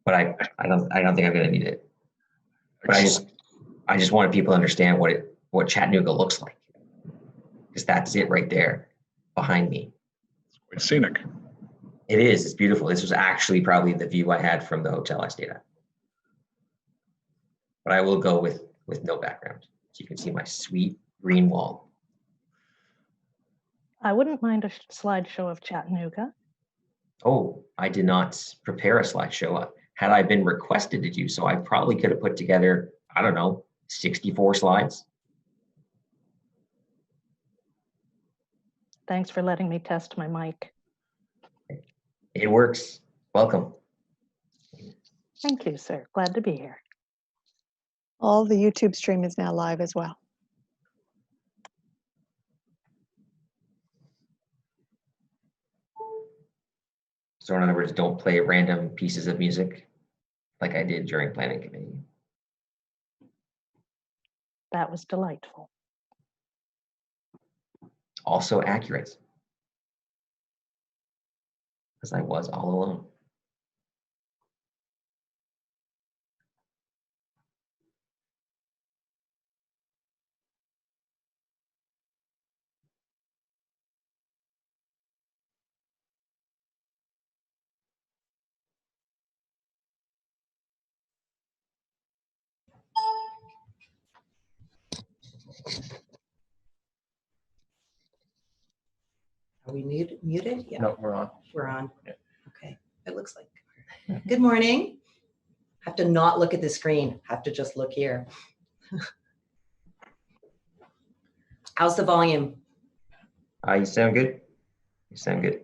but I don't think I'm going to need it. But I just wanted people to understand what Chattanooga looks like, because that's it right there behind me. It's quite scenic. It is. It's beautiful. This was actually probably the view I had from the hotel I stayed at. But I will go with no background, so you can see my sweet green wall. I wouldn't mind a slideshow of Chattanooga. Oh, I did not prepare a slideshow. Had I been requested to do so, I probably could have put together, I don't know, 64 slides. Thanks for letting me test my mic. It works. Welcome. Thank you, sir. Glad to be here. All the YouTube stream is now live as well. So in other words, don't play random pieces of music like I did during planning committee. That was delightful. Also accurate, because I was all alone. Are we muted? Yeah. No, we're on. We're on. Yeah. Okay. It looks like. Good morning. Have to not look at the screen. Have to just look here. How's the volume? You sound good. You sound good.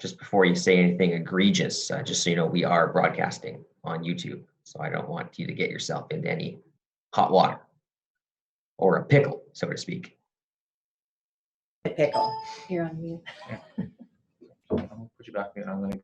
Just before you say anything egregious, just so you know, we are broadcasting on YouTube. So I don't want you to get yourself into any hot water or a pickle, so to speak. A pickle. You're on mute. I'll put you back in. I'm gonna.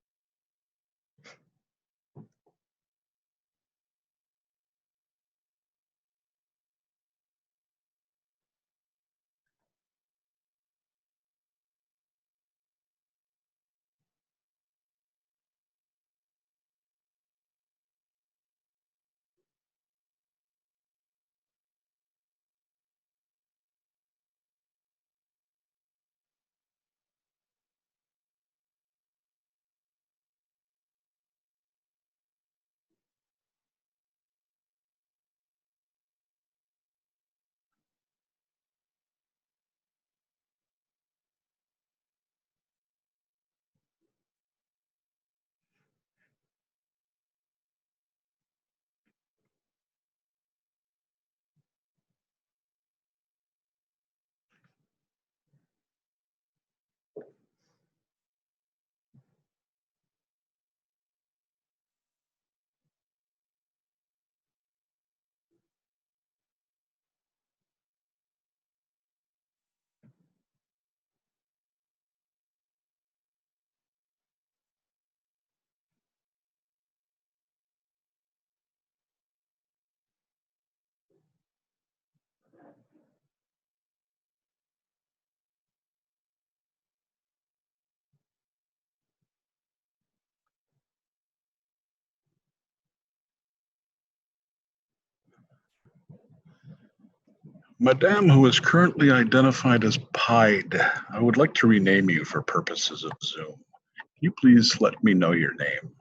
Madame, who is currently identified as Pied, I would like to rename you for purposes of Zoom. Can you please let me know your name?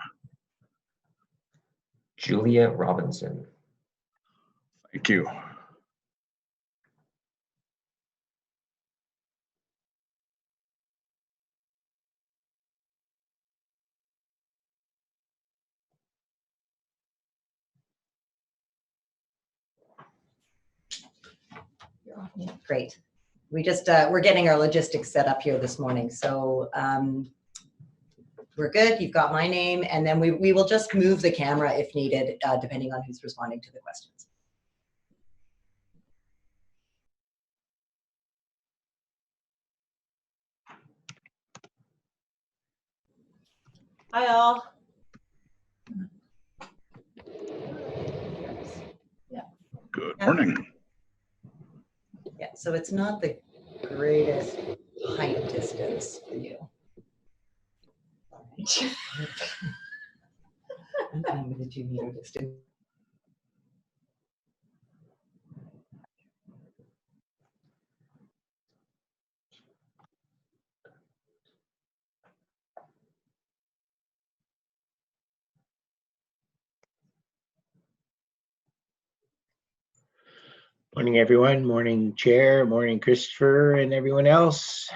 Julia Robinson. Thank you. Great. We just, we're getting our logistics set up here this morning. So we're good. You've got my name, and then we will just move the camera if needed, depending on who's responding to the questions. Hi, all. Yeah. Good morning. Yeah, so it's not the greatest height distance for you. I'm going to do meter distance. Morning, everyone. Morning, Chair. Morning, Christopher, and everyone else.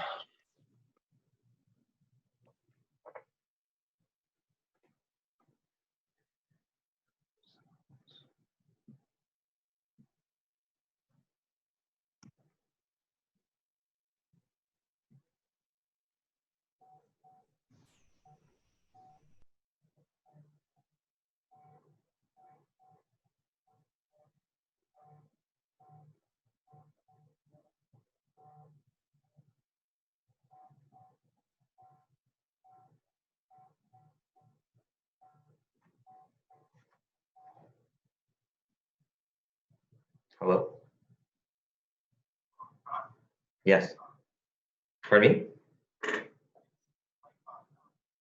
Hello? Yes. Pardon me?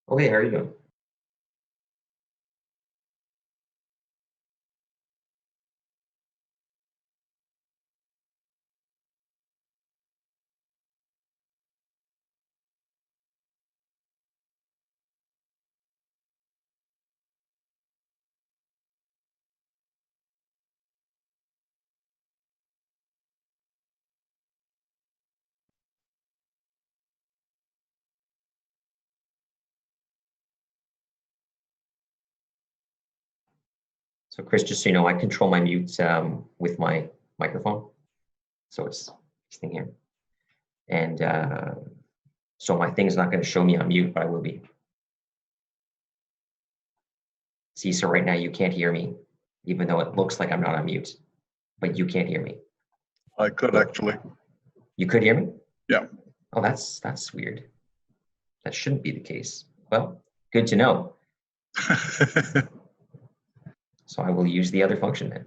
Okay, how are you doing? So Chris, just so you know, I control my mute with my microphone. So it's this thing here. And so my thing is not going to show me on mute, but I will be. See, so right now you can't hear me, even though it looks like I'm not on mute, but you can't hear me. I could actually. You could hear me? Yeah. Oh, that's weird. That shouldn't be the case. Well, good to know. So I will use the other function then.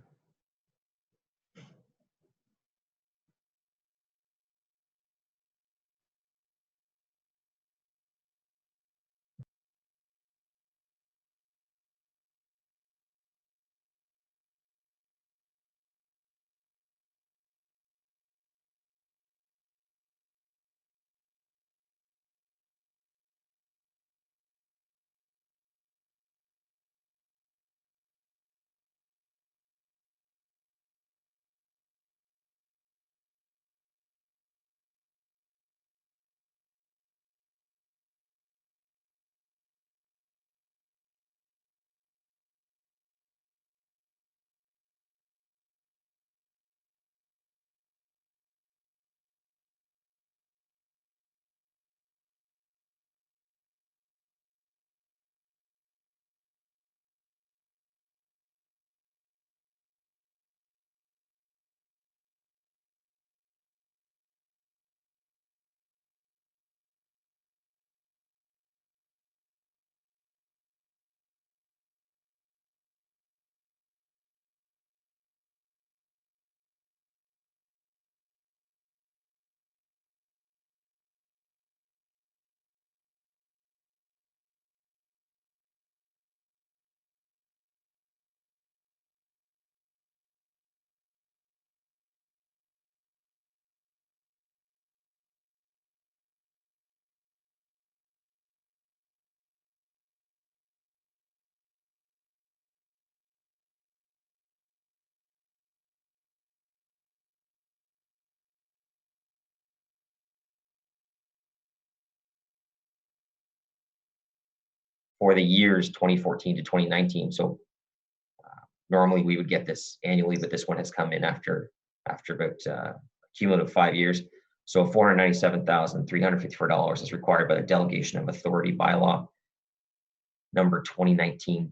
For the years 2014 to 2019. So normally we would get this annually, but this one has come in after about cumulative 5 years. So $497,354 is required by the delegation of authority bylaw number 2019-280.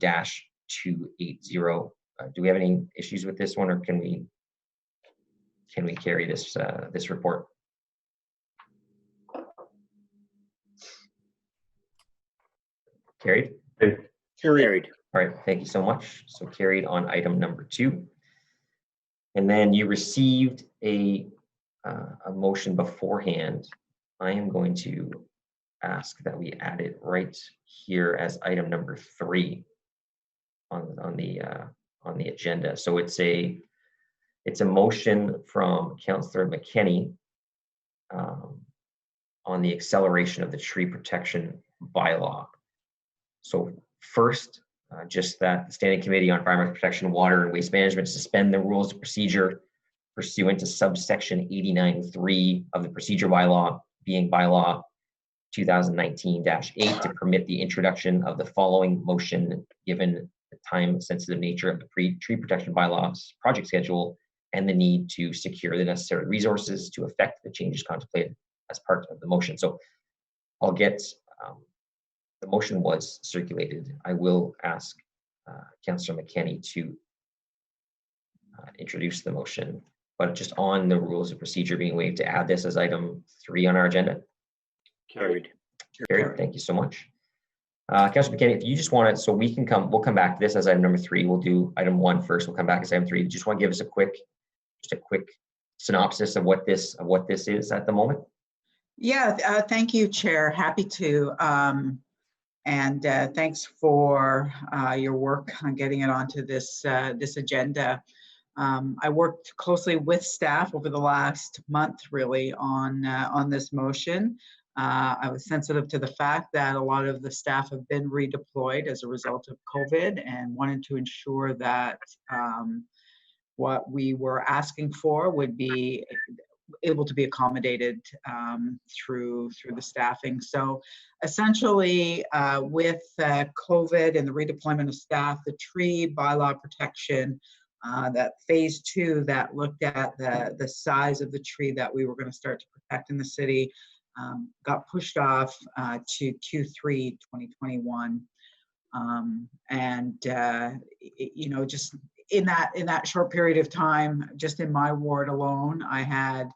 Do we have any issues with this one, or can we carry this this report? Carried? Carried. All right, thank you so much. So carried on item number 2. And then you received a motion beforehand. I am going to ask that we add it right here as item number 3 on the agenda. So it's a motion from Councillor McKenney on the acceleration of the tree protection bylaw. So first, just that the Standing Committee on Environmental Protection, Water and Waste Management suspend the rules of procedure pursuant to subsection 89.3 of the procedure bylaw, being bylaw 2019-8, to permit the introduction of the following motion given the time-sensitive nature of the tree protection bylaws project schedule and the need to secure the necessary resources to effect the changes contemplated as part of the motion. So I'll get, the motion was circulated. I will ask Councillor McKenney to introduce the motion, but just on the rules of procedure being waived, to add this as item 3 on our agenda. Carried. Carried. Thank you so much. Councillor McKenney, if you just want to, so we'll come back to this as item number 3. We'll do item 1 first. We'll come back as item 3. Just want to give us a quick synopsis of what this is at the moment. Yeah, thank you, Chair. Happy to. And thanks for your work on getting it onto this agenda. I worked closely with staff over the last month, really, on this motion. I was sensitive to the fact that a lot of the staff have been redeployed as a result of COVID, and wanted to ensure that what we were asking for would be able to be accommodated through the staffing. So essentially, with COVID and the redeployment of staff, the tree bylaw protection, that phase 2 that looked at the size of the tree that we were going to start to protect in the city, got pushed off to Q3 2021. Just in that short period of time, just in my ward alone, I had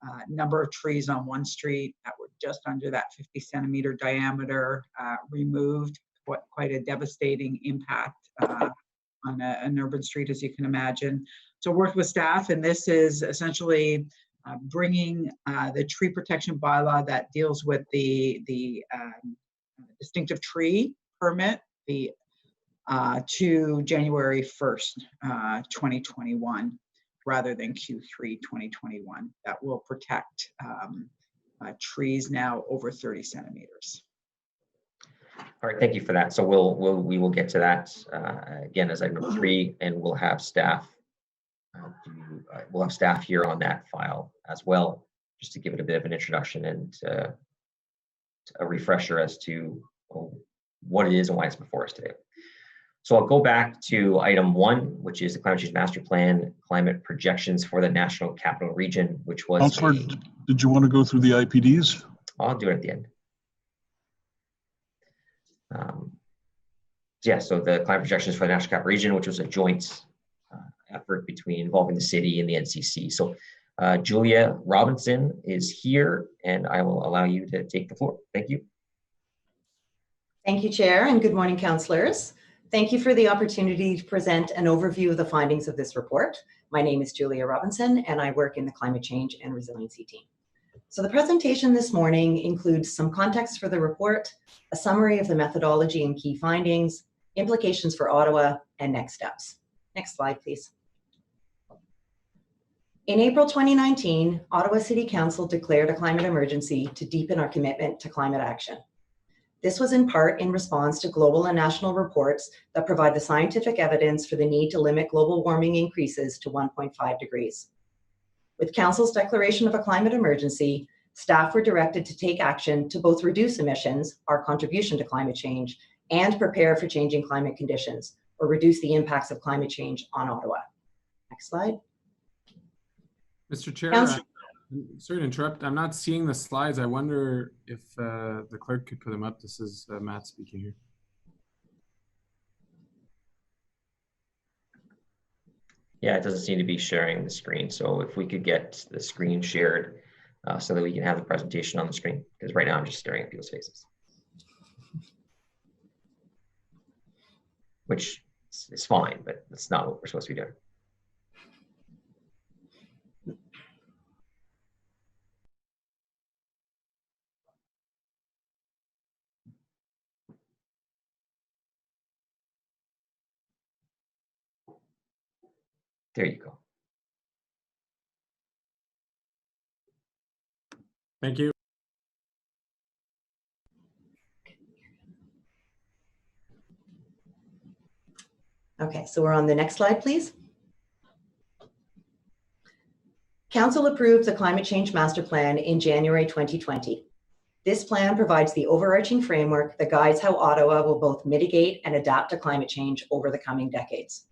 a number of trees on one street that were just under that 50 centimeter diameter removed. Quite a devastating impact on an urban street, as you can imagine. So worked with staff, and this is essentially bringing the tree protection bylaw that deals with the distinctive tree permit to January 1st, 2021, rather than Q3 2021. That will protect trees now over 30 centimeters. All right, thank you for that. So we will get to that again as item number 3, and we'll have staff here on that file as well, just to give it a bit of an introduction and a refresher as to what it is and why it's before us today. So I'll go back to item 1, which is the Climate Change Master Plan, climate projections for the National Capital Region, which was— Councillor, did you want to go through the IPDs? I'll do it at the end. So the climate projections for the National Capital Region, which was a joint effort involving the city and the NCC. So Julia Robinson is here, and I will allow you to take the floor. Thank you. Thank you, Chair, and good morning, councillors. Thank you for the opportunity to present an overview of the findings of this report. My name is Julia Robinson, and I work in the Climate Change and Resiliency team. So the presentation this morning includes some context for the report, a summary of the methodology and key findings, implications for Ottawa, and next steps. Next slide, please. In April 2019, Ottawa City Council declared a climate emergency to deepen our commitment to climate action. This was in part in response to global and national reports that provide the scientific evidence for the need to limit global warming increases to 1.5 degrees. With Council's declaration of a climate emergency, staff were directed to take action to both reduce emissions, our contribution to climate change, and prepare for changing climate conditions, or reduce the impacts of climate change on Ottawa. Next slide. Mr. Chair, sorry to interrupt. I'm not seeing the slides. I wonder if the clerk could put them up. This is Matt speaking here. Yeah, it doesn't seem to be sharing the screen. So if we could get the screen shared so that we can have the presentation on the screen, because right now I'm just staring at people's faces, which is fine, but that's not what we're supposed to be doing. There you go. Thank you. Okay, so we're on the next slide, please. Council approved the Climate Change Master Plan in January 2020. This plan provides the overarching framework that guides how Ottawa will both mitigate and adapt to climate change over the coming decades.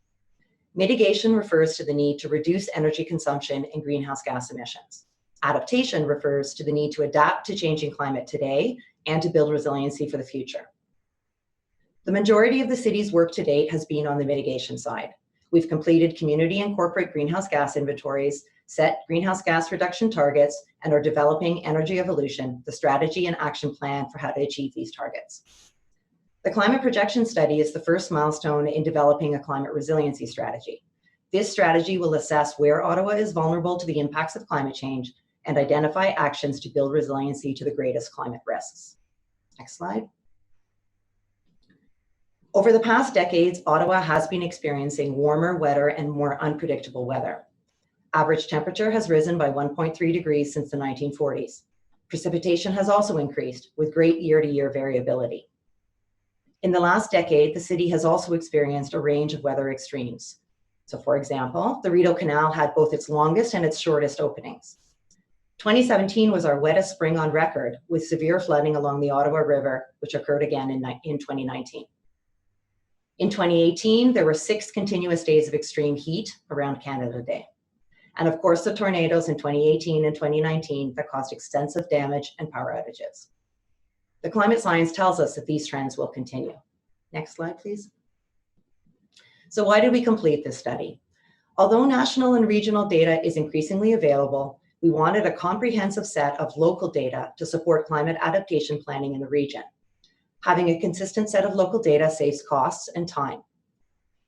Mitigation refers to the need to reduce energy consumption and greenhouse gas emissions. Adaptation refers to the need to adapt to changing climate today and to build resiliency for the future. The majority of the city's work to date has been on the mitigation side. We've completed community and corporate greenhouse gas inventories, set greenhouse gas reduction targets, and are developing Energy Evolution, the strategy and action plan for how to achieve these targets. The climate projection study is the first milestone in developing a climate resiliency strategy. This strategy will assess where Ottawa is vulnerable to the impacts of climate change and identify actions to build resiliency to the greatest climate risks. Next slide. Over the past decades, Ottawa has been experiencing warmer, wetter, and more unpredictable weather. Average temperature has risen by 1.3 degrees since the 1940s. Precipitation has also increased, with great year-to-year variability. In the last decade, the city has also experienced a range of weather extremes. So for example, the Rideau Canal had both its longest and its shortest openings. 2017 was our wettest spring on record, with severe flooding along the Ottawa River, which occurred again in 2019. In 2018, there were 6 continuous days of extreme heat around Canada Day. And of course, the tornadoes in 2018 and 2019 that caused extensive damage and power outages. The climate science tells us that these trends will continue. Next slide, please. So why did we complete this study? Although national and regional data is increasingly available, we wanted a comprehensive set of local data to support climate adaptation planning in the region. Having a consistent set of local data saves costs and time.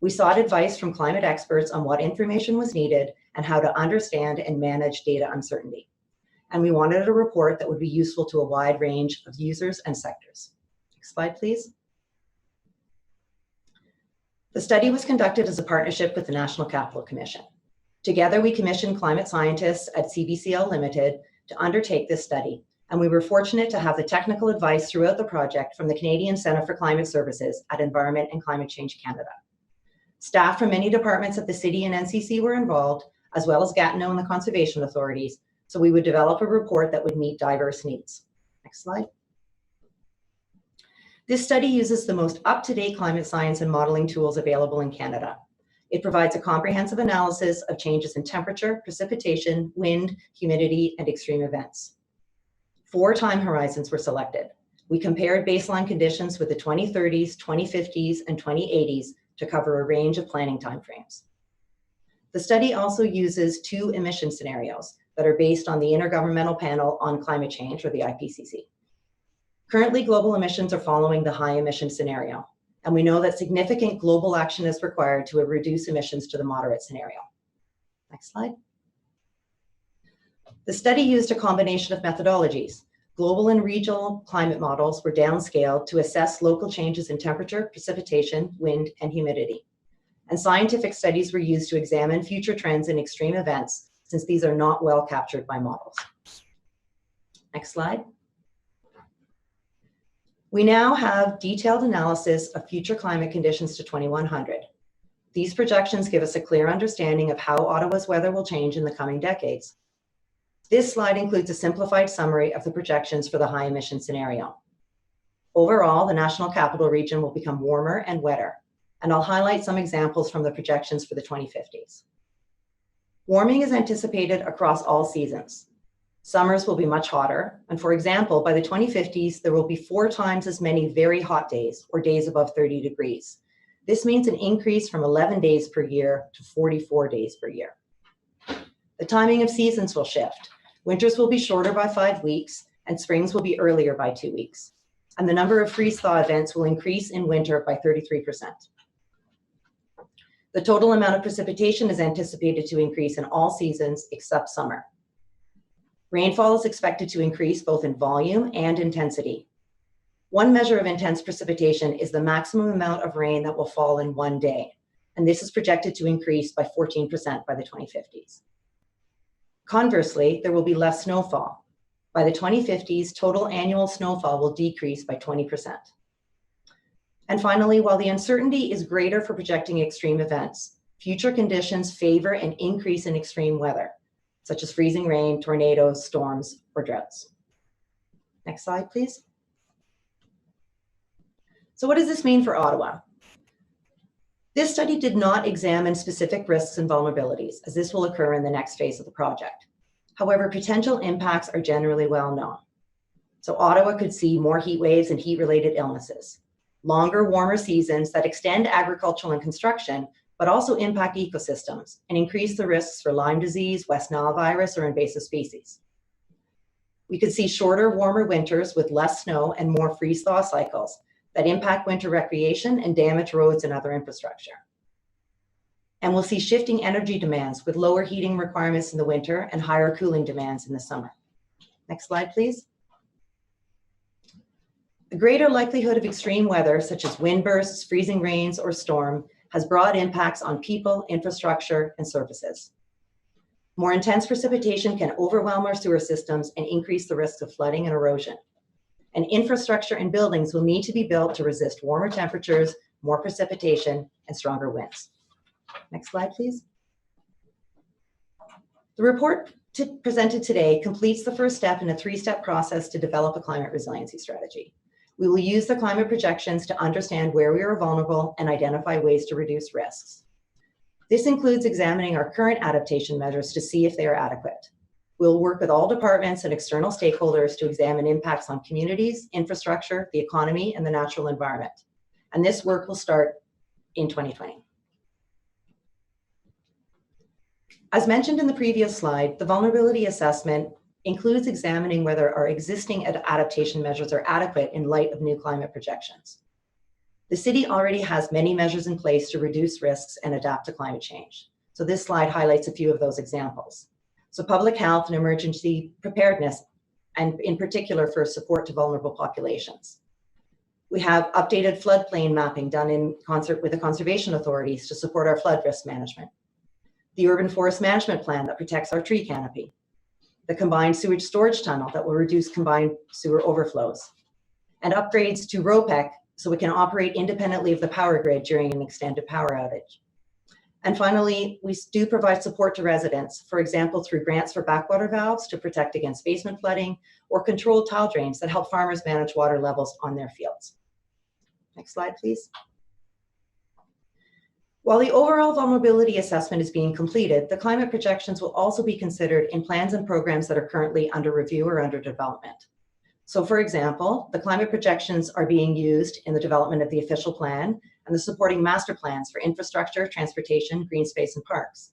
We sought advice from climate experts on what information was needed and how to understand and manage data uncertainty. And we wanted a report that would be useful to a wide range of users and sectors. Next slide, please. The study was conducted as a partnership with the National Capital Commission. Together, we commissioned climate scientists at CBCL Limited to undertake this study, and we were fortunate to have the technical advice throughout the project from the Canadian Centre for Climate Services at Environment and Climate Change Canada. Staff from many departments at the city and NCC were involved, as well as Gatineau and the conservation authorities, so we would develop a report that would meet diverse needs. Next slide. This study uses the most up-to-date climate science and modeling tools available in Canada. It provides a comprehensive analysis of changes in temperature, precipitation, wind, humidity, and extreme events. 4 time horizons were selected. We compared baseline conditions with the 2030s, 2050s, and 2080s to cover a range of planning timeframes. The study also uses 2 emission scenarios that are based on the Intergovernmental Panel on Climate Change, or the IPCC. Currently, global emissions are following the high emission scenario, and we know that significant global action is required to reduce emissions to the moderate scenario. Next slide. The study used a combination of methodologies. Global and regional climate models were downscaled to assess local changes in temperature, precipitation, wind, and humidity. And scientific studies were used to examine future trends in extreme events, since these are not well captured by models. Next slide. We now have detailed analysis of future climate conditions to 2100. These projections give us a clear understanding of how Ottawa's weather will change in the coming decades. This slide includes a simplified summary of the projections for the high emission scenario. Overall, the National Capital Region will become warmer and wetter, and I'll highlight some examples from the projections for the 2050s. Warming is anticipated across all seasons. Summers will be much hotter, and for example, by the 2050s, there will be 4 times as many very hot days, or days above 30 degrees. This means an increase from 11 days per year to 44 days per year. The timing of seasons will shift. Winters will be shorter by 5 weeks, and springs will be earlier by 2 weeks. And the number of freeze-thaw events will increase in winter by 33%. The total amount of precipitation is anticipated to increase in all seasons except summer. Rainfall is expected to increase both in volume and intensity. One measure of intense precipitation is the maximum amount of rain that will fall in one day. and this is projected to increase by 14% by the 2050s. Conversely, there will be less snowfall. By the 2050s, total annual snowfall will decrease by 20%. And finally, while the uncertainty is greater for projecting extreme events, future conditions favor an increase in extreme weather, such as freezing rain, tornadoes, storms, or droughts. Next slide, please. So what does this mean for Ottawa? This study did not examine specific risks and vulnerabilities, as this will occur in the next phase of the project. However, potential impacts are generally well known. So Ottawa could see more heat waves and heat-related illnesses, longer, warmer seasons that extend agricultural and construction, but also impact ecosystems and increase the risks for Lyme disease, West Nile virus, or invasive species. We could see shorter, warmer winters with less snow and more freeze-thaw cycles that impact winter recreation and damage roads and other infrastructure. And we'll see shifting energy demands with lower heating requirements in the winter and higher cooling demands in the summer. Next slide, please. A greater likelihood of extreme weather, such as wind bursts, freezing rains, or storm, has broad impacts on people, infrastructure, and services. More intense precipitation can overwhelm our sewer systems and increase the risks of flooding and erosion. And infrastructure and buildings will need to be built to resist warmer temperatures, more precipitation, and stronger winds. Next slide, please. The report presented today completes the first step in a three-step process to develop a climate resiliency strategy. We will use the climate projections to understand where we are vulnerable and identify ways to reduce risks. This includes examining our current adaptation measures to see if they are adequate. We'll work with all departments and external stakeholders to examine impacts on communities, infrastructure, the economy, and the natural environment. And this work will start in 2020. As mentioned in the previous slide, the vulnerability assessment includes examining whether our existing adaptation measures are adequate in light of new climate projections. The city already has many measures in place to reduce risks and adapt to climate change. So this slide highlights a few of those examples. So public health and emergency preparedness, and in particular for support to vulnerable populations. We have updated floodplain mapping done in concert with the conservation authorities to support our flood risk management. The urban forest management plan that protects our tree canopy. The combined sewage storage tunnel that will reduce combined sewer overflows. And upgrades to ROPEC so we can operate independently of the power grid during an extended power outage. And finally, we do provide support to residents, for example, through grants for backwater valves to protect against basement flooding, or controlled tile drains that help farmers manage water levels on their fields. Next slide, please. While the overall vulnerability assessment is being completed, the climate projections will also be considered in plans and programs that are currently under review or under development. So for example, the climate projections are being used in the development of the official plan and the supporting master plans for infrastructure, transportation, green space, and parks.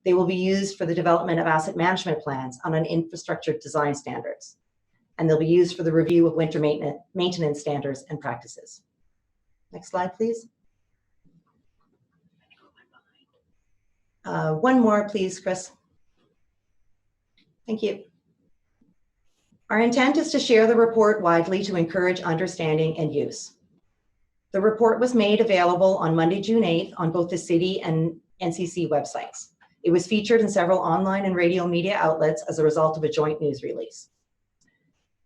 They will be used for the development of asset management plans on an infrastructure design standards. And they'll be used for the review of winter maintenance standards and practices. Next slide, please. One more, please, Chris. Thank you. Our intent is to share the report widely to encourage understanding and use. The report was made available on Monday, June 8th on both the City and NCC websites. It was featured in several online and radio media outlets as a result of a joint news release.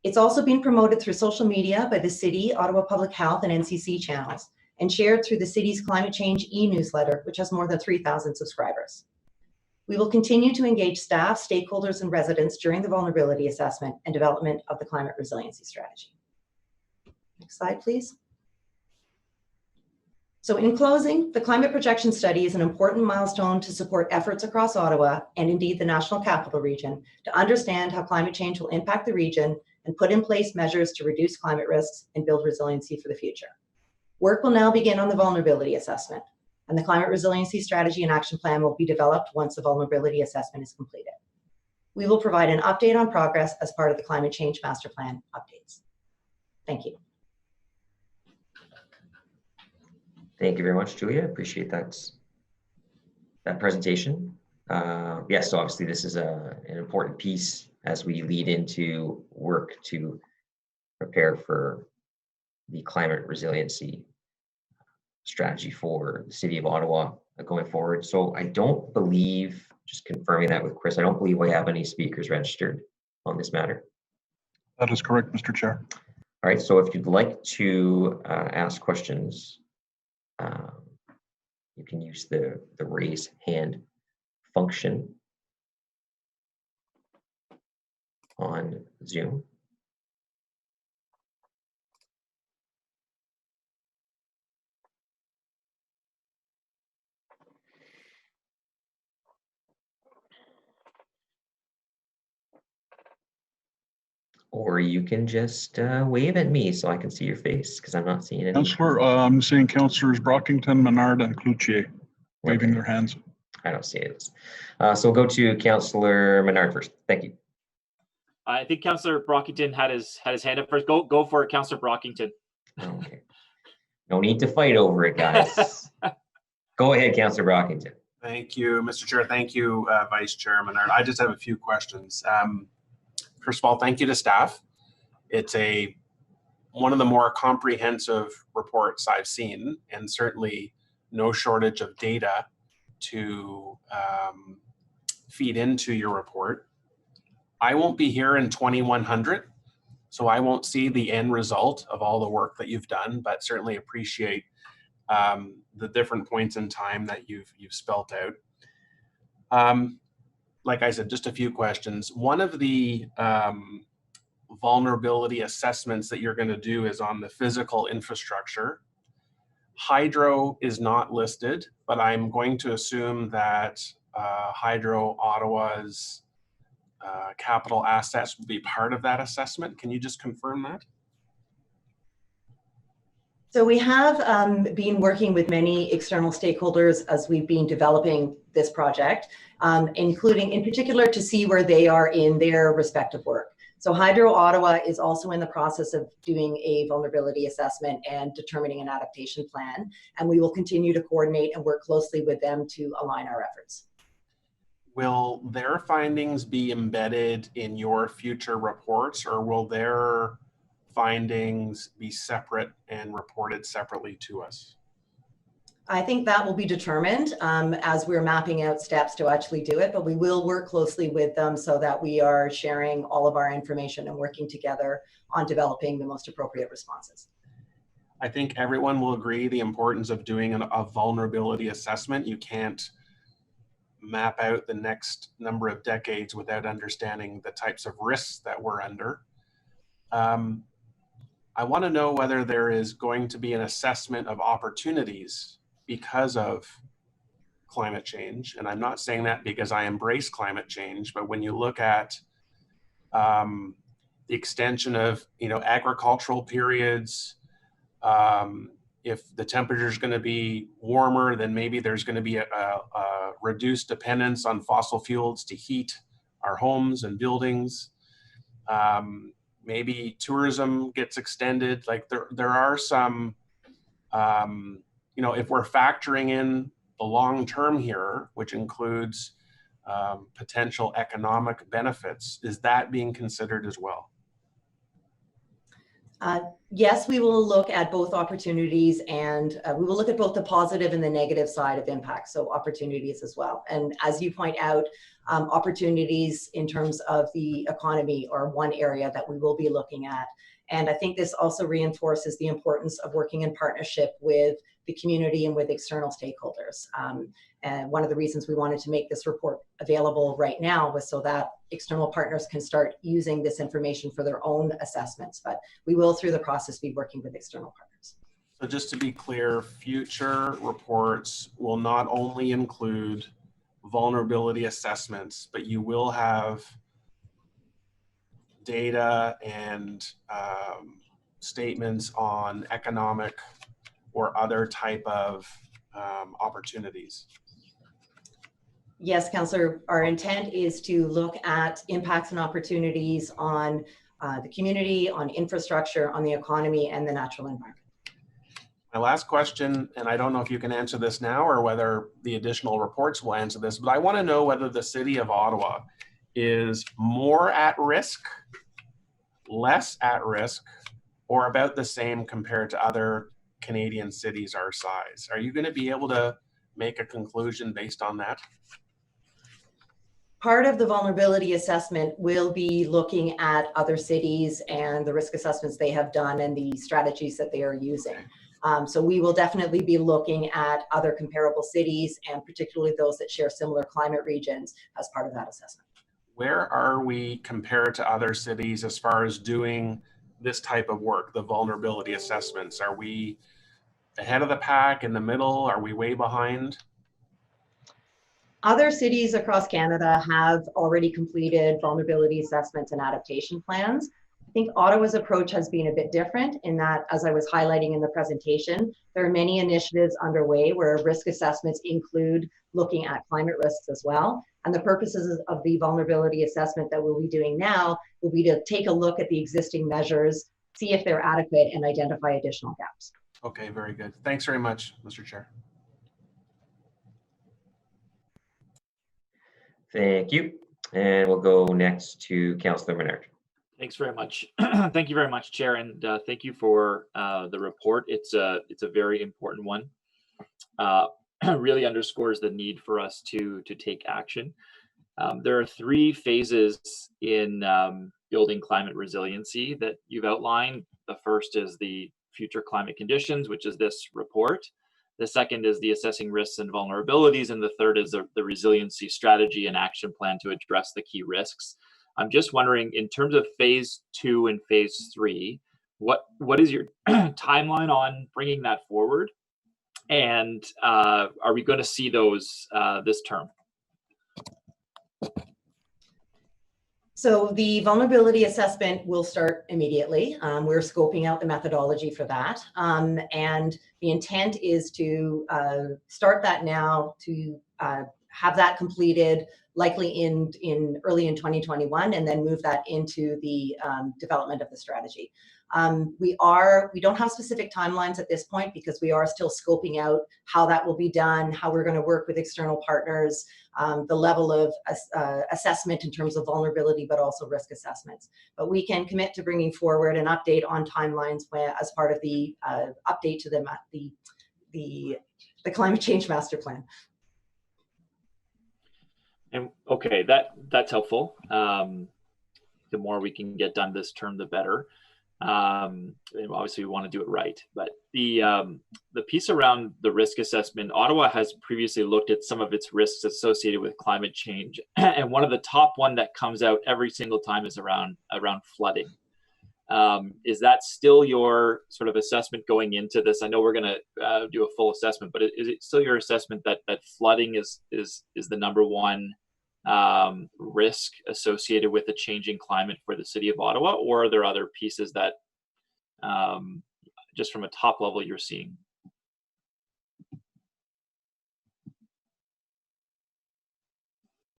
It's also been promoted through social media by the City, Ottawa Public Health, and NCC channels, and shared through the City's Climate Change e-newsletter, which has more than 3,000 subscribers. We will continue to engage staff, stakeholders, and residents during the vulnerability assessment and development of the climate resiliency strategy. Next slide, please. So in closing, the climate projection study is an important milestone to support efforts across Ottawa and indeed the National Capital Region to understand how climate change will impact the region and put in place measures to reduce climate risks and build resiliency for the future. Work will now begin on the vulnerability assessment, and the climate resiliency strategy and action plan will be developed once the vulnerability assessment is completed. We will provide an update on progress as part of the climate change master plan updates. Thank you. Thank you very much, Julia. Appreciate that presentation. Yes, so obviously this is an important piece as we lead into work to prepare for the climate resiliency strategy for the City of Ottawa going forward. So I don't believe, just confirming that with Chris, I don't believe we have any speakers registered on this matter. That is correct, Mr. Chair. All right, so if you'd like to ask questions, you can use the raise hand function on Zoom. Or you can just wave at me so I can see your face, because I'm not seeing any. Councillor, I'm seeing Councillors Brockington, Menard, and Cloutier waving Okay. their hands. I don't see it. So we'll go to Councillor Menard first. Thank you. I think Councillor Brockington had his hand up first. Go for it, Councillor Brockington. Okay. No need to fight over it, guys. Go ahead, Councillor Brockington. Thank you, Mr. Chair. Thank you, Vice Chair Menard. I just have a few questions. First of all, thank you to staff. It's one of the more comprehensive reports I've seen, and certainly no shortage of data to feed into your report. I won't be here in 2100, so I won't see the end result of all the work that you've done, but certainly appreciate the different points in time that you've spelt out. Like I said, just a few questions. One of the vulnerability assessments that you're going to do is on the physical infrastructure. Hydro is not listed, but I'm going to assume that Hydro Ottawa's capital assets will be part of that assessment. Can you just confirm that? So we have been working with many external stakeholders as we've been developing this project, including in particular to see where they are in their respective work. So Hydro Ottawa is also in the process of doing a vulnerability assessment and determining an adaptation plan. And we will continue to coordinate and work closely with them to align our efforts. Will their findings be embedded in your future reports, or will their findings be separate and reported separately to us? I think that will be determined as we're mapping out steps to actually do it, but we will work closely with them so that we are sharing all of our information and working together on developing the most appropriate responses. I think everyone will agree the importance of doing a vulnerability assessment. You can't map out the next number of decades without understanding the types of risks that we're under. I want to know whether there is going to be an assessment of opportunities because of climate change. And I'm not saying that because I embrace climate change, but when you look at the extension of agricultural periods, if the temperature is going to be warmer, then maybe there's going to be a reduced dependence on fossil fuels to heat our homes and buildings. Maybe tourism gets extended. Like there are some, if we're factoring in the long term here, which includes potential economic benefits, is that being considered as well? Yes, we will look at both opportunities, and we will look at both the positive and the negative side of impact, so opportunities as well. And as you point out, opportunities in terms of the economy are one area that we will be looking at. And I think this also reinforces the importance of working in partnership with the community and with external stakeholders. And one of the reasons we wanted to make this report available right now was so that external partners can start using this information for their own assessments. But we will, through the process, be working with external partners. So just to be clear, future reports will not only include vulnerability assessments, but you will have data and statements on economic or other type of opportunities. Yes, Councillor, our intent is to look at impacts and opportunities on the community, on infrastructure, on the economy, and the natural environment. My last question, and I don't know if you can answer this now or whether the additional reports will answer this, but I want to know whether the City of Ottawa is more at risk, less at risk, or about the same compared to other Canadian cities our size. Are you going to be able to make a conclusion based on that? Part of the vulnerability assessment will be looking at other cities and the risk assessments they have done and the strategies that they are using. So we will definitely be looking at other comparable cities and particularly those that share similar climate regions as part of that assessment. Where are we compared to other cities as far as doing this type of work, the vulnerability assessments? Are we ahead of the pack, in the middle? Are we way behind? Other cities across Canada have already completed vulnerability assessments and adaptation plans. I think Ottawa's approach has been a bit different in that, as I was highlighting in the presentation, there are many initiatives underway where risk assessments include looking at climate risks as well. And the purposes of the vulnerability assessment that we'll be doing now will be to take a look at the existing measures, see if they're adequate, and identify additional gaps. Okay, very good. Thanks very much, Mr. Chair. Thank you. And we'll go next to Councillor Menard. Thanks very much. Thank you very much, Chair, and thank you for the report. It's a very important one. Really underscores the need for us to take action. There are 3 phases in building climate resiliency that you've outlined. The first is the future climate conditions, which is this report. The second is the assessing risks and vulnerabilities, and the third is the resiliency strategy and action plan to address the key risks. I'm just wondering, in terms of phase 2 and phase 3, what is your timeline on bringing that forward? And are we going to see those this term? So the vulnerability assessment will start immediately. We're scoping out the methodology for that. And the intent is to start that now, to have that completed likely early in 2021, and then move that into the development of the strategy. We don't have specific timelines at this point because we are still scoping out how that will be done, how we're going to work with external partners, the level of assessment in terms of vulnerability, but also risk assessments. But we can commit to bringing forward an update on timelines as part of the update to the climate change master plan. And okay, that's helpful. The more we can get done this term, the better. And obviously we want to do it right, but the piece around the risk assessment, Ottawa has previously looked at some of its risks associated with climate change, and one of the top one that comes out every single time is around flooding. Is that still your sort of assessment going into this? I know we're going to do a full assessment, but is it still your assessment that flooding is the number one risk associated with the changing climate for the city of Ottawa, or are there other pieces that just from a top level you're seeing?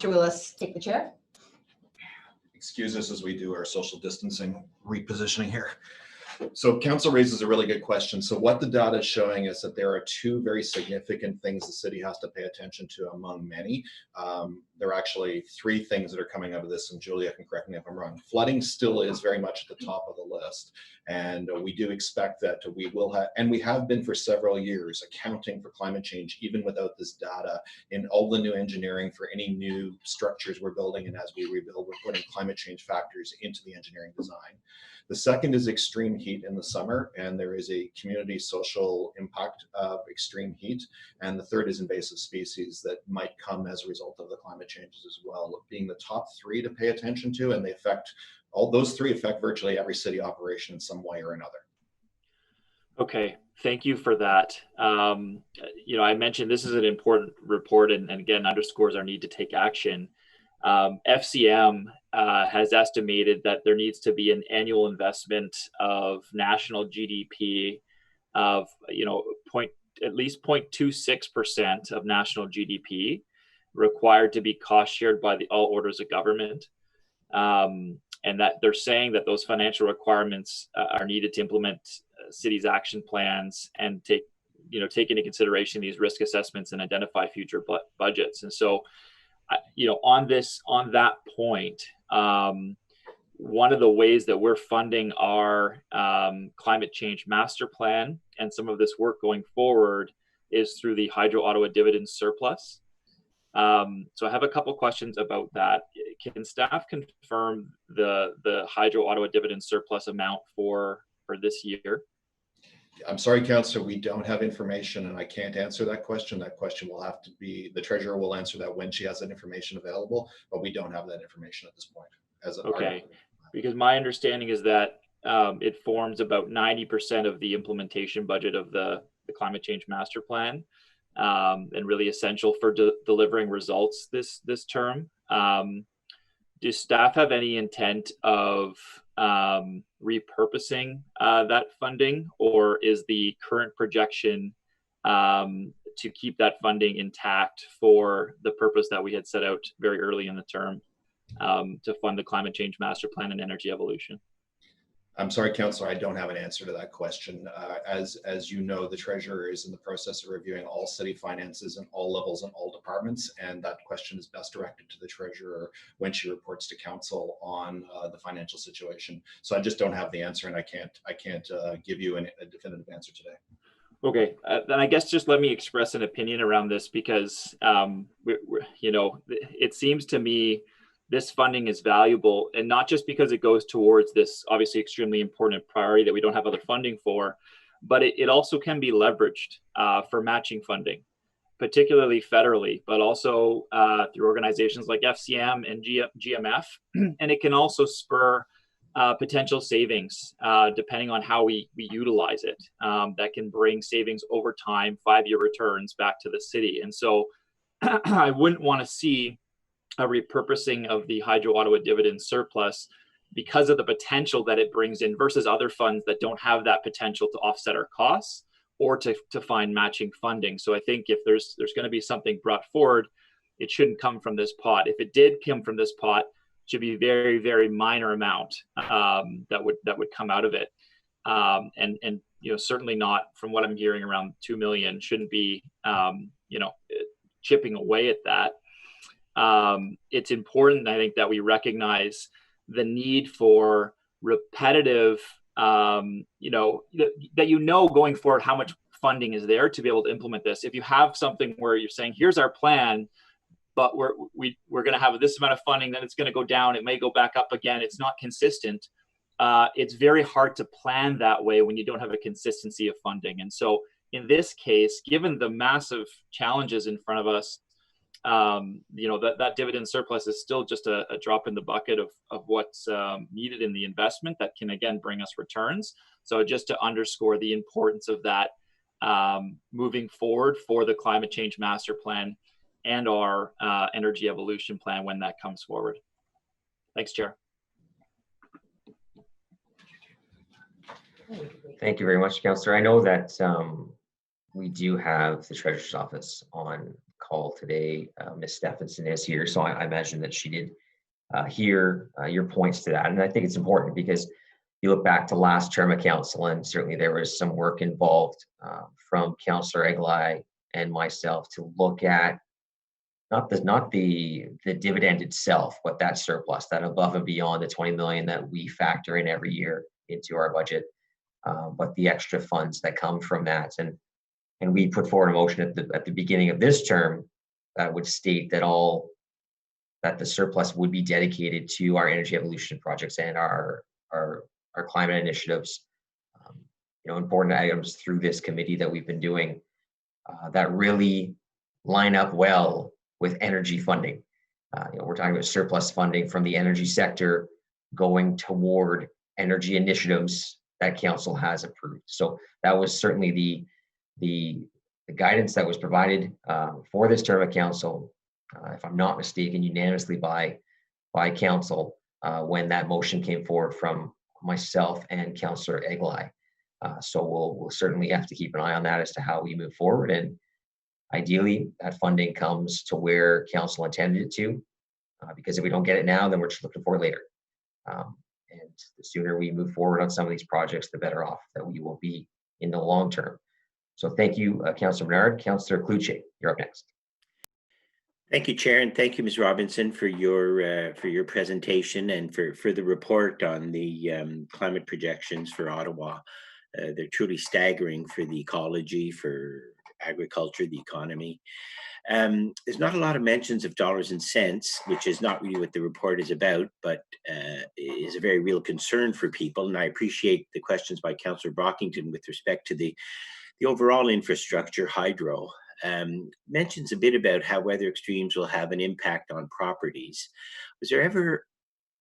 Will us take the chair? Excuse us as we do our social distancing repositioning here. So council raises a really good question. So what the data is showing is that there are 2 very significant things the city has to pay attention to among many. There are actually 3 things that are coming out of this, and Julia can correct me if I'm wrong. Flooding still is very much at the top of the list. And we do expect that we will have, and we have been for several years, accounting for climate change, even without this data, in all the new engineering for any new structures we're building. And as we rebuild, we're putting climate change factors into the engineering design. The second is extreme heat in the summer, and there is a community social impact of extreme heat. And the third is invasive species that might come as a result of the climate changes as well, being the top 3 to pay attention to, and they affect, all those 3 affect virtually every city operation in some way or another. Okay, thank you for that. I mentioned this is an important report, and again underscores our need to take action. FCM has estimated that there needs to be an annual investment of national GDP of at least 0.26% of national GDP required to be cost shared by all orders of government, and that they're saying that those financial requirements are needed to implement cities' action plans and take into consideration these risk assessments and identify future budgets. And so on that point, one of the ways that we're funding our climate change master plan and some of this work going forward is through the Hydro Ottawa dividend surplus. So I have a couple questions about that. Can staff confirm the Hydro Ottawa dividend surplus amount for this year? I'm sorry, Councillor, we don't have information and I can't answer that question. That question will have to be, the treasurer will answer that when she has that information available, but we don't have that information at this point. Okay, because my understanding is that it forms about 90% of the implementation budget of the climate change master plan, and really essential for delivering results this term. Do staff have any intent of repurposing that funding, or is the current projection to keep that funding intact for the purpose that we had set out very early in the term, to fund the climate change master plan and energy evolution? I'm sorry, Councillor, I don't have an answer to that question. As you know, the treasurer is in the process of reviewing all city finances and all levels and all departments, and that question is best directed to the treasurer when she reports to council on the financial situation. So I just don't have the answer, and I can't give you a definitive answer today. Okay, then I guess just let me express an opinion around this, because it seems to me this funding is valuable, and not just because it goes towards this obviously extremely important priority that we don't have other funding for, but it also can be leveraged for matching funding, particularly federally, but also through organizations like FCM and GMF. And it can also spur potential savings depending on how we utilize it, that can bring savings over time, 5-year returns back to the city. And so I wouldn't want to see a repurposing of the Hydro Ottawa dividend surplus because of the potential that it brings in versus other funds that don't have that potential to offset our costs or to find matching funding. So I think if there's going to be something brought forward, it shouldn't come from this pot. If it did come from this pot, it should be very, very minor amount that would come out of it. And certainly not, from what I'm hearing, around 2 million shouldn't be chipping away at that. It's important, I think, that we recognize the need for repetitive, that going forward how much funding is there to be able to implement this. If you have something where you're saying, here's our plan, but we're going to have this amount of funding, then it's going to go down, it may go back up again, it's not consistent. It's very hard to plan that way when you don't have a consistency of funding. And so in this case, given the massive challenges in front of us, that dividend surplus is still just a drop in the bucket of what's needed in the investment that can, again, bring us returns. So just to underscore the importance of that moving forward for the climate change master plan and our energy evolution plan when that comes forward. Thanks, Chair. Thank you very much, Councillor. I know that we do have the Treasurer's Office on call today. Ms. Stephenson is here, so I imagine that she did hear your points to that. And I think it's important because you look back to last term of council, and certainly there was some work involved from Councillor Eglai and myself to look at not the dividend itself, but that surplus, that above and beyond the 20 million that we factor in every year into our budget, but the extra funds that come from that. And we put forward a motion at the beginning of this term that would state that the surplus would be dedicated to our energy evolution projects and our climate initiatives, important items through this committee that we've been doing that really line up well with energy funding. We're talking about surplus funding from the energy sector going toward energy initiatives that council has approved. So that was certainly the guidance that was provided for this term of council, if I'm not mistaken, unanimously by council when that motion came forward from myself and Councillor Eglai. So we'll certainly have to keep an eye on that as to how we move forward. And ideally, that funding comes to where council intended it to, because if we don't get it now, then we're just looking for it later. And the sooner we move forward on some of these projects, the better off that we will be in the long term. So thank you, Councillor Bernard. Councillor Cloutier, you're up next. Thank you, Chair, and thank you, Ms. Robinson, for your presentation and for the report on the climate projections for Ottawa. They're truly staggering for the ecology, for agriculture, the economy. There's not a lot of mentions of dollars and cents, which is not really what the report is about, but is a very real concern for people. And I appreciate the questions by Councillor Brockington with respect to the overall infrastructure, hydro. Mentions a bit about how weather extremes will have an impact on properties. Was there ever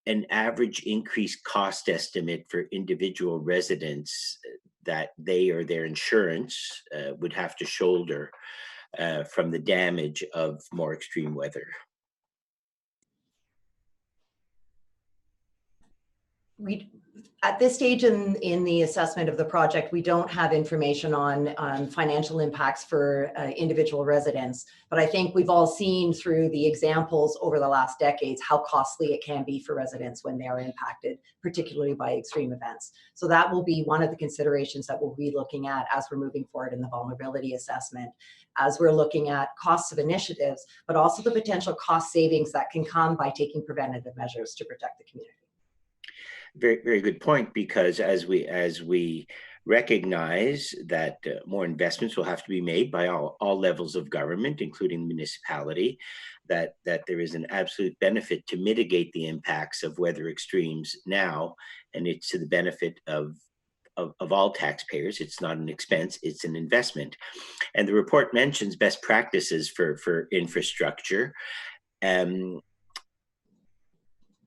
an average increased cost estimate for individual residents that they or their insurance would have to shoulder from the damage of more extreme weather? At this stage in the assessment of the project, we don't have information on financial impacts for individual residents, but I think we've all seen through the examples over the last decades how costly it can be for residents when they are impacted, particularly by extreme events. So that will be one of the considerations that we'll be looking at as we're moving forward in the vulnerability assessment, as we're looking at costs of initiatives, but also the potential cost savings that can come by taking preventative measures to protect the community. Very, very good point, because as we recognize that more investments will have to be made by all levels of government, including municipality, that there is an absolute benefit to mitigate the impacts of weather extremes now, and it's to the benefit of all taxpayers. It's not an expense, it's an investment. And the report mentions best practices for infrastructure.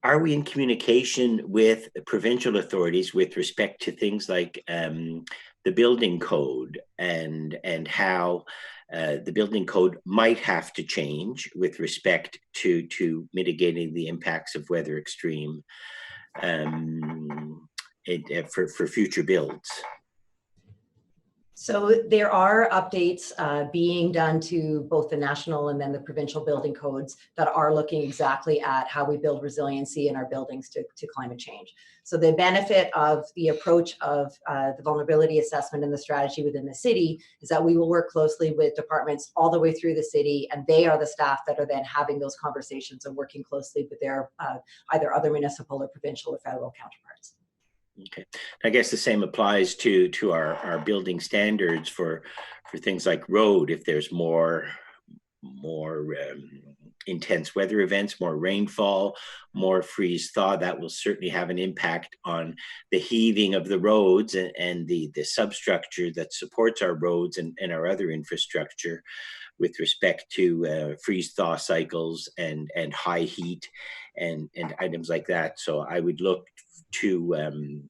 Are we in communication with provincial authorities with respect to things like the building code and how the building code might have to change with respect to mitigating the impacts of weather extreme for future builds? So there are updates being done to both the national and then the provincial building codes that are looking exactly at how we build resiliency in our buildings to climate change. So the benefit of the approach of the vulnerability assessment and the strategy within the city is that we will work closely with departments all the way through the city, and they are the staff that are then having those conversations and working closely with their either other municipal or provincial or federal counterparts. Okay, I guess the same applies to our building standards for things like road. If there's more intense weather events, more rainfall, more freeze thaw, that will certainly have an impact on the heaving of the roads and the substructure that supports our roads and our other infrastructure with respect to freeze thaw cycles and high heat and items like that. So I would look to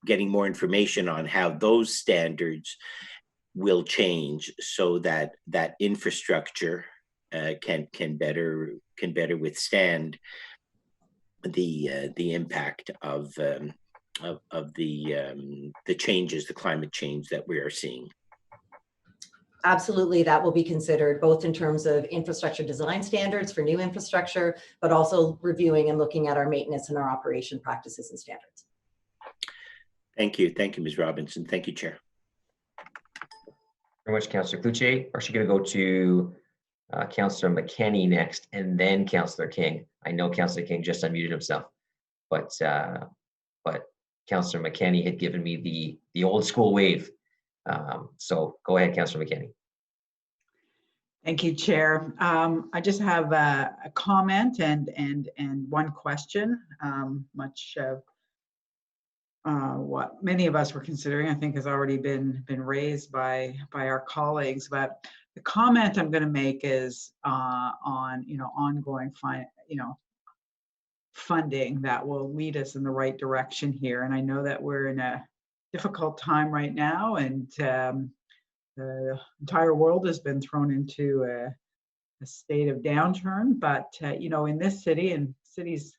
getting more information on how those standards will change so that infrastructure can better withstand the impact of the changes, the climate change that we are seeing. Absolutely, that will be considered both in terms of infrastructure design standards for new infrastructure, but also reviewing and looking at our maintenance and our operation practices and standards. Thank you, Ms. Robinson. Thank you, Chair. Very much, Councillor Cloutier. We're actually going to go to Councillor McKenney next, and then Councillor King. I know Councillor King just unmuted himself, but Councillor McKenney had given me the old school wave. So go ahead, Councillor McKenney. Thank you, Chair. I just have a comment and one question. Much of what many of us were considering, I think, has already been raised by our colleagues. But the comment I'm going to make is on ongoing funding that will lead us in the right direction here. And I know that we're in a difficult time right now, and the entire world has been thrown into a state of downturn. But in this city and cities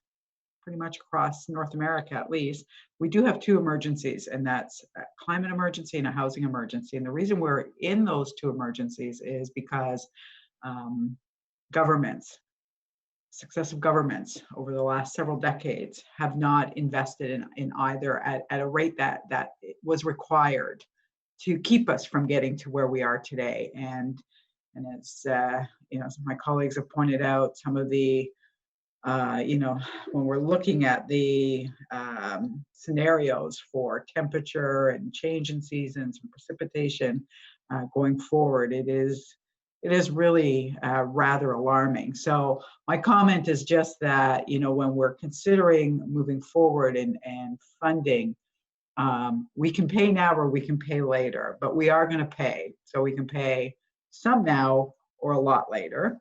pretty much across North America, at least, we do have two emergencies, and that's a climate emergency and a housing emergency. And the reason we're in those two emergencies is because successive governments over the last several decades have not invested in either at a rate that was required to keep us from getting to where we are today. And it's as my colleagues have pointed out, some of the when we're looking at the scenarios for temperature and change in seasons and precipitation, going forward, it is really rather alarming. So my comment is just that, you know, when we're considering moving forward and funding, we can pay now or we can pay later, but we are going to pay. So we can pay some now or a lot later,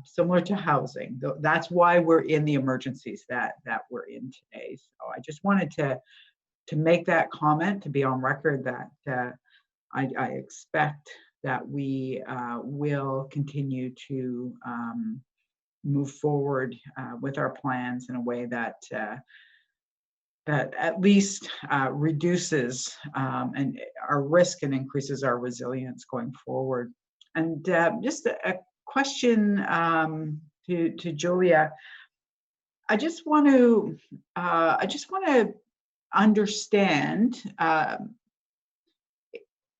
similar to housing. That's why we're in the emergencies that we're in today. So I just wanted to make that comment, to be on record that I expect that we will continue to move forward with our plans in a way that that at least reduces and our risk and increases our resilience going forward. And just a question to Julia. I just want to understand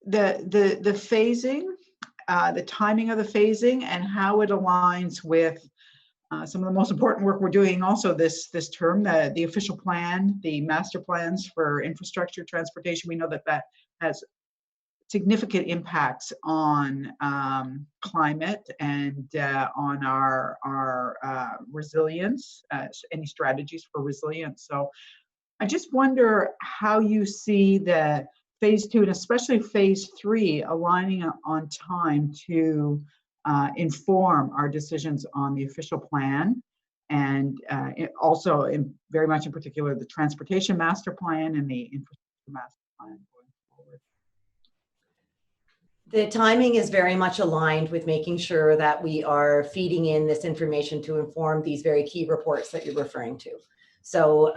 the phasing, the timing of the phasing, and how it aligns with some of the most important work we're doing also this term, the official plan, the master plans for infrastructure, transportation. We know that has significant impacts on climate and on our resilience, any strategies for resilience. So I just wonder how you see the phase 2 and especially phase 3 aligning on time to inform our decisions on the official plan, and also very much in particular the transportation master plan and the infrastructure master plan going forward. The timing is very much aligned with making sure that we are feeding in this information to inform these very key reports that you're referring to. So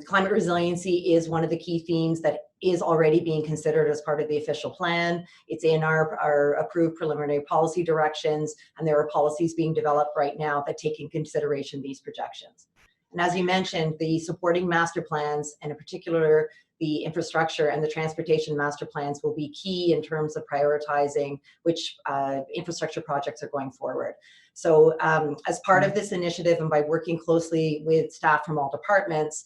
climate resiliency is one of the key themes that is already being considered as part of the official plan. It's in our approved preliminary policy directions, and there are policies being developed right now that take in consideration these projections. And as you mentioned, the supporting master plans, and in particular, the infrastructure and the transportation master plans will be key in terms of prioritizing which infrastructure projects are going forward. So as part of this initiative and by working closely with staff from all departments,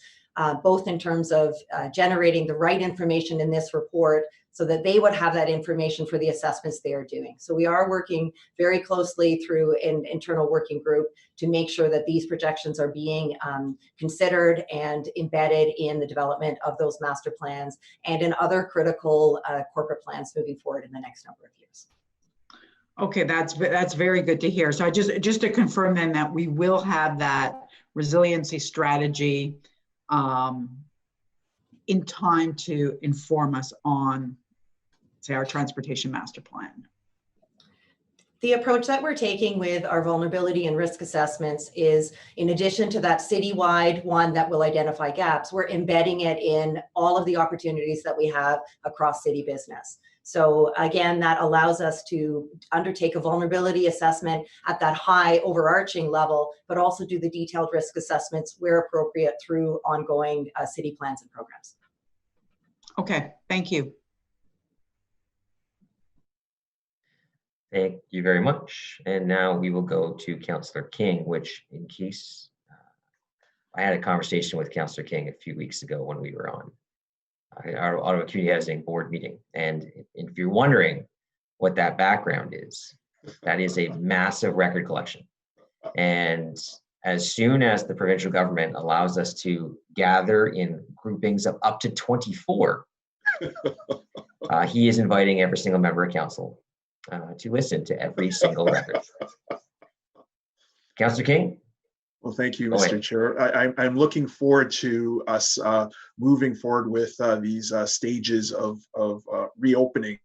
both in terms of generating the right information in this report so that they would have that information for the assessments they are doing. So we are working very closely through an internal working group to make sure that these projections are being considered and embedded in the development of those master plans and in other critical corporate plans moving forward in the next number of years. Okay, that's very good to hear. So just to confirm then that we will have that resiliency strategy in time to inform us on, say, our transportation master plan. The approach that we're taking with our vulnerability and risk assessments is, in addition to that citywide one that will identify gaps, we're embedding it in all of the opportunities that we have across city business. So again, that allows us to undertake a vulnerability assessment at that high overarching level, but also do the detailed risk assessments where appropriate through ongoing city plans and programs. Okay, thank you. Thank you very much. And now we will go to Councillor King, which in case I had a conversation with Councillor King a few weeks ago when we were on our Ottawa Community Housing Board meeting. And if you're wondering what that background is, that is a massive record collection. And as soon as the provincial government allows us to gather in groupings of up to 24, he is inviting every single member of council to listen to every single record. Councillor King? Well, thank you, Mr. Chair. I'm looking forward to us moving forward with these stages of reopening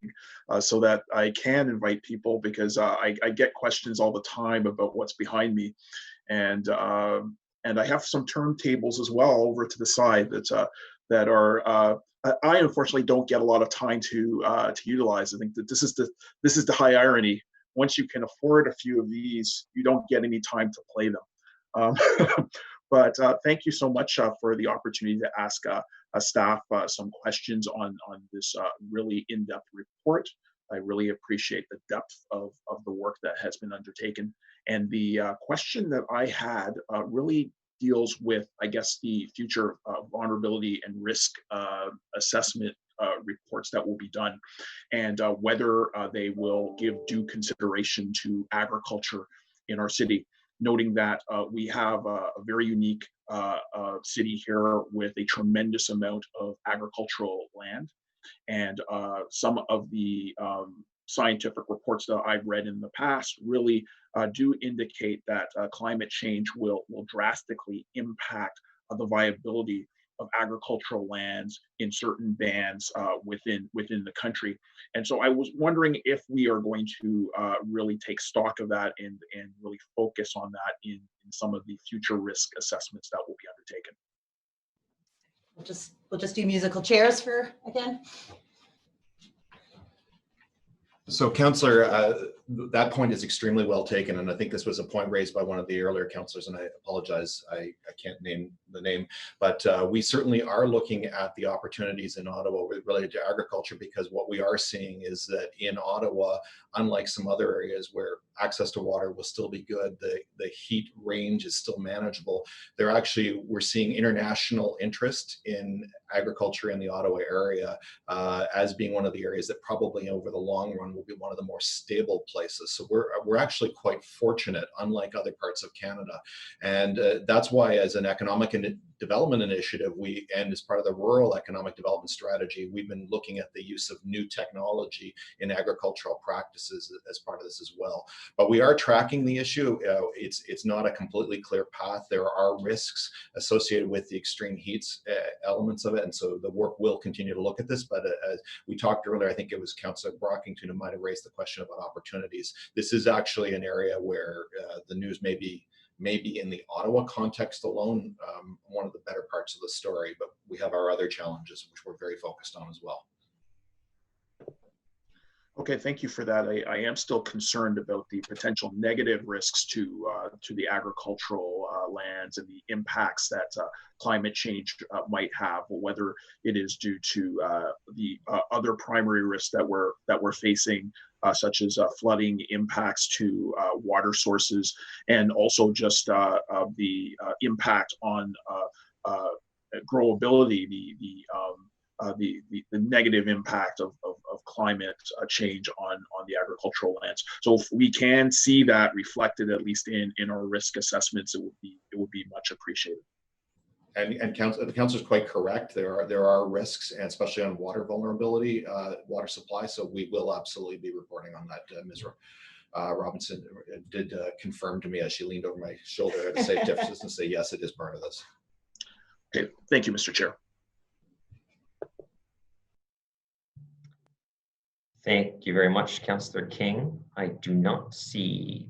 so that I can invite people, because I get questions all the time about what's behind me. And I have some turntables as well over to the side that are I unfortunately don't get a lot of time to utilize. I think that this is the high irony. Once you can afford a few of these, you don't get any time to play them. But thank you so much for the opportunity to ask staff some questions on this really in-depth report. I really appreciate the depth of the work that has been undertaken. And the question that I had really deals with, I guess, the future vulnerability and risk assessment reports that will be done, and whether they will give due consideration to agriculture in our city, noting that we have a very unique city here with a tremendous amount of agricultural land. And some of the scientific reports that I've read in the past really do indicate that climate change will drastically impact the viability of agricultural lands in certain bands within the country. And so I was wondering if we are going to really take stock of that and really focus on that in some of the future risk assessments that will be undertaken. We'll just do musical chairs for again. So, Councillor, that point is extremely well taken, and I think this was a point raised by one of the earlier councillors, and I apologize, I can't name the name, but we certainly are looking at the opportunities in Ottawa related to agriculture, because what we are seeing is that in Ottawa, unlike some other areas where access to water will still be good, the heat range is still manageable. We're seeing international interest in agriculture in the Ottawa area as being one of the areas that probably over the long run will be one of the more stable places. So we're actually quite fortunate, unlike other parts of Canada. And that's why, as an economic development initiative, and as part of the rural economic development strategy, we've been looking at the use of new technology in agricultural practices as part of this as well. But we are tracking the issue. It's not a completely clear path. There are risks associated with the extreme heats elements of it. And so the work will continue to look at this. But as we talked earlier, I think it was Councillor Brockington who might have raised the question about opportunities. This is actually an area where the news may be in the Ottawa context alone, one of the better parts of the story, but we have our other challenges, which we're very focused on as well. Okay, thank you for that. I am still concerned about the potential negative risks to the agricultural lands and the impacts that climate change might have, whether it is due to the other primary risks that we're facing, such as flooding impacts to water sources, and also just the impact on growability, the negative impact of climate change on the agricultural lands. So if we can see that reflected, at least in our risk assessments, it would be much appreciated. And the council is quite correct. There are risks, and especially on water vulnerability, water supply. So we will absolutely be reporting on that. Ms. Robinson did confirm to me as she leaned over my shoulder at a safe distance and say, yes, it is part of this. Okay, thank you, Mr. Chair. Thank you very much, Councillor King. I do not see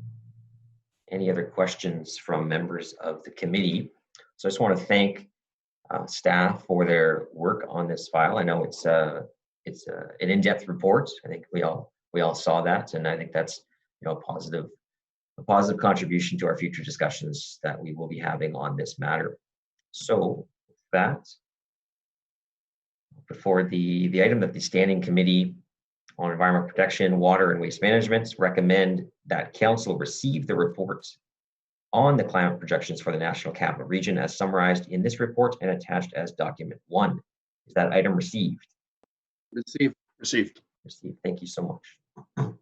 any other questions from members of the committee. So I just want to thank staff for their work on this file. I know it's an in-depth report. I think we all saw that, and I think that's a positive contribution to our future discussions that we will be having on this matter. So with that, before the item that the Standing Committee on Environment Protection, Water and Waste Management recommend that Council receive the report on the climate projections for the National Capital Region as summarized in this report and attached as document 1. Is that item received? Received. Received. Received. Thank you so much.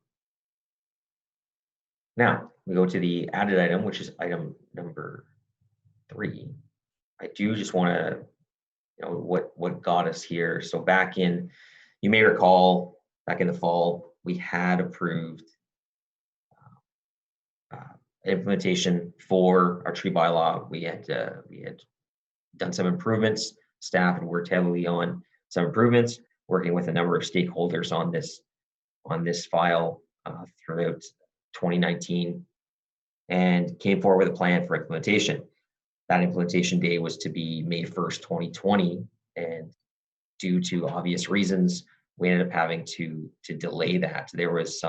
Now we go to the added item, which is item number 3. I do just want to, what got us here. So you may recall, back in the fall, we had approved implementation for our tree bylaw. We had done some improvements. Staff had worked heavily on some improvements, working with a number of stakeholders on this file throughout 2019, and came forward with a plan for implementation. That implementation day was to be May 1st, 2020, and due to obvious reasons, we ended up having to delay that. There was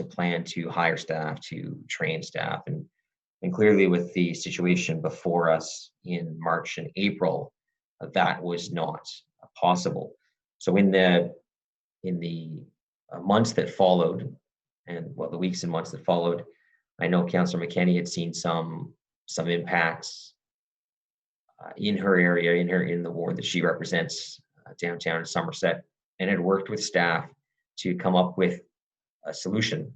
a plan to hire staff, to train staff, and clearly with the situation before us in March and April, that was not possible. So in the months that followed, and the weeks and months that followed, I know Councillor McKenney had seen some impacts in her area, in the ward that she represents, downtown Somerset, and had worked with staff to come up with a solution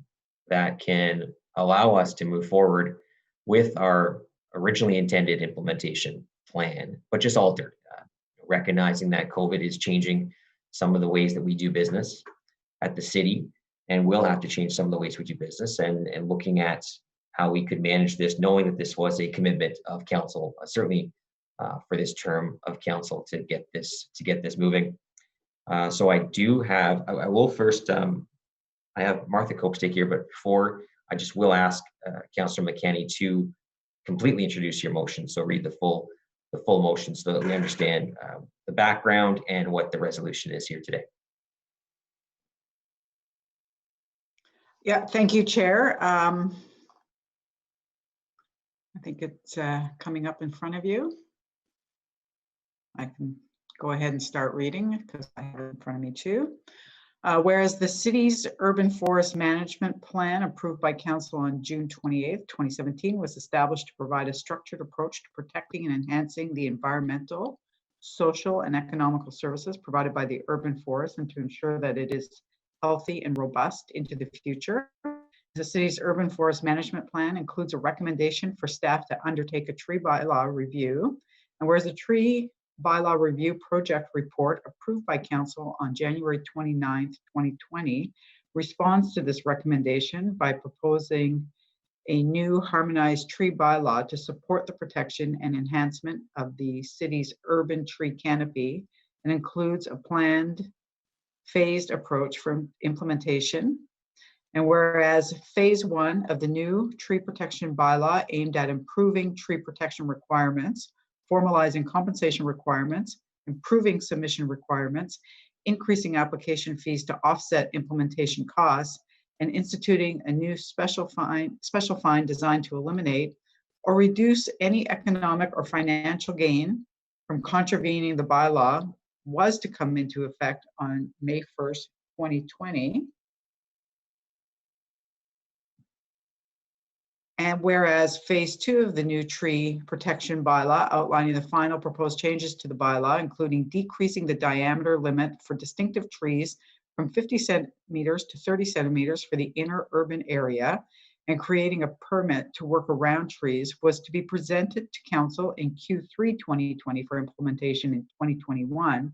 that can allow us to move forward with our originally intended implementation plan, but just altered, recognizing that COVID is changing some of the ways that we do business at the city, and will have to change some of the ways we do business, and looking at how we could manage this, knowing that this was a commitment of council, certainly for this term of council, to get this moving. So I do have, I will first, I have Martha Copestake here, but before, I just will ask Councillor McKenney to completely introduce your motion. So read the full motion so that we understand the background and what the resolution is here today. Yeah, thank you, Chair. I think it's coming up in front of you. I can go ahead and start reading because I have it in front of me too. Whereas the city's urban forest management plan approved by council on June 28th, 2017 was established to provide a structured approach to protecting and enhancing the environmental, social, and economical services provided by the urban forest, and to ensure that it is healthy and robust into the future. The city's urban forest management plan includes a recommendation for staff to undertake a tree bylaw review. And whereas the tree bylaw review project report approved by council on January 29th, 2020 responds to this recommendation by proposing a new harmonized tree bylaw to support the protection and enhancement of the city's urban tree canopy, and includes a planned phased approach for implementation. And whereas phase 1 of the new tree protection bylaw aimed at improving tree protection requirements, formalizing compensation requirements, improving submission requirements, increasing application fees to offset implementation costs, and instituting a new special fine designed to eliminate or reduce any economic or financial gain from contravening the bylaw, was to come into effect on May 1st, 2020. And whereas phase 2 of the new tree protection bylaw, outlining the final proposed changes to the bylaw, including decreasing the diameter limit for distinctive trees from 50 centimeters to 30 centimeters for the inner urban area, and creating a permit to work around trees, was to be presented to council in Q3 2020 for implementation in 2021.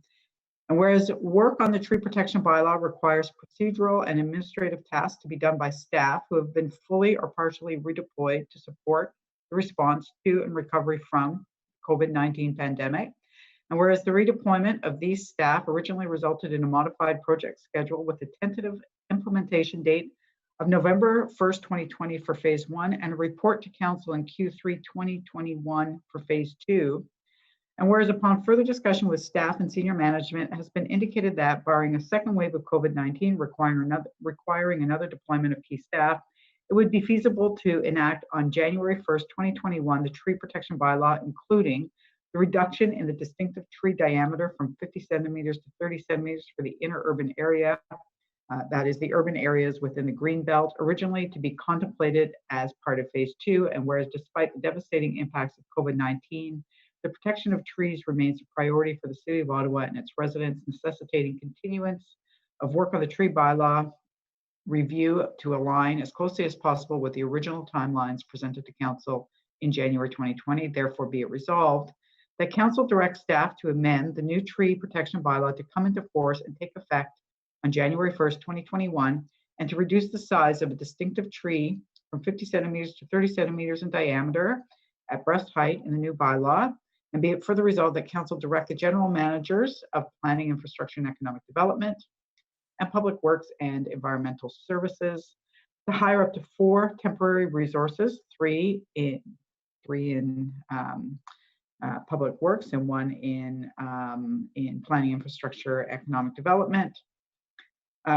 And whereas work on the tree protection bylaw requires procedural and administrative tasks to be done by staff who have been fully or partially redeployed to support the response to and recovery from COVID-19 pandemic. And whereas the redeployment of these staff originally resulted in a modified project schedule with a tentative implementation date of November 1st, 2020 for phase 1, and a report to council in Q3 2021 for phase 2. And whereas upon further discussion with staff and senior management, has been indicated that barring a second wave of COVID-19 requiring another deployment of key staff, it would be feasible to enact on January 1st, 2021, the tree protection bylaw, including the reduction in the distinctive tree diameter from 50 centimeters to 30 centimeters for the inner urban area. That is the urban areas within the green belt, originally to be contemplated as part of phase 2. And whereas despite the devastating impacts of COVID-19, the protection of trees remains a priority for the City of Ottawa and its residents, necessitating continuance of work on the tree bylaw review to align as closely as possible with the original timelines presented to Council in January 2020. Therefore, be it resolved that Council directs staff to amend the new tree protection bylaw to come into force and take effect on January 1st, 2021, and to reduce the size of a distinctive tree from 50 centimeters to 30 centimeters in diameter at breast height in the new bylaw. And be it further resolved that Council direct the general managers of Planning, Infrastructure and Economic Development and Public Works and Environmental Services to hire up to 4 temporary resources, 3 in Public Works and 1 in Planning, Infrastructure, Economic Development,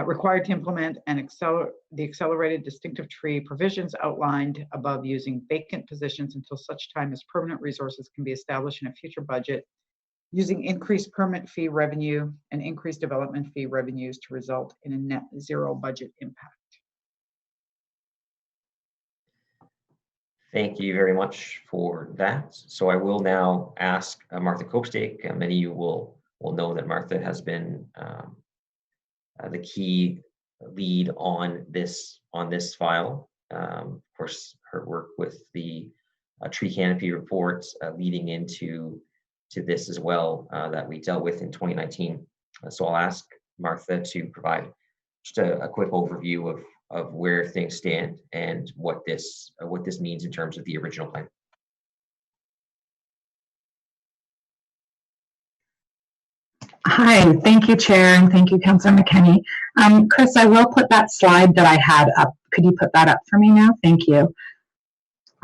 required to implement the accelerated distinctive tree provisions outlined above, using vacant positions until such time as permanent resources can be established in a future budget, using increased permit fee revenue and increased development fee revenues to result in a net zero budget impact. Thank you very much for that. So I will now ask Martha Copestake. Many of you will will know that Martha has been the key lead on this file. Of course, her work with the tree canopy reports leading into this as well that we dealt with in 2019. So I'll ask Martha to provide just a quick overview of where things stand and what this means in terms of the original plan. Hi, thank you, Chair, and thank you, Councillor McKenney. Chris, I will put that slide that I had up. Could you put that up for me now? Thank you.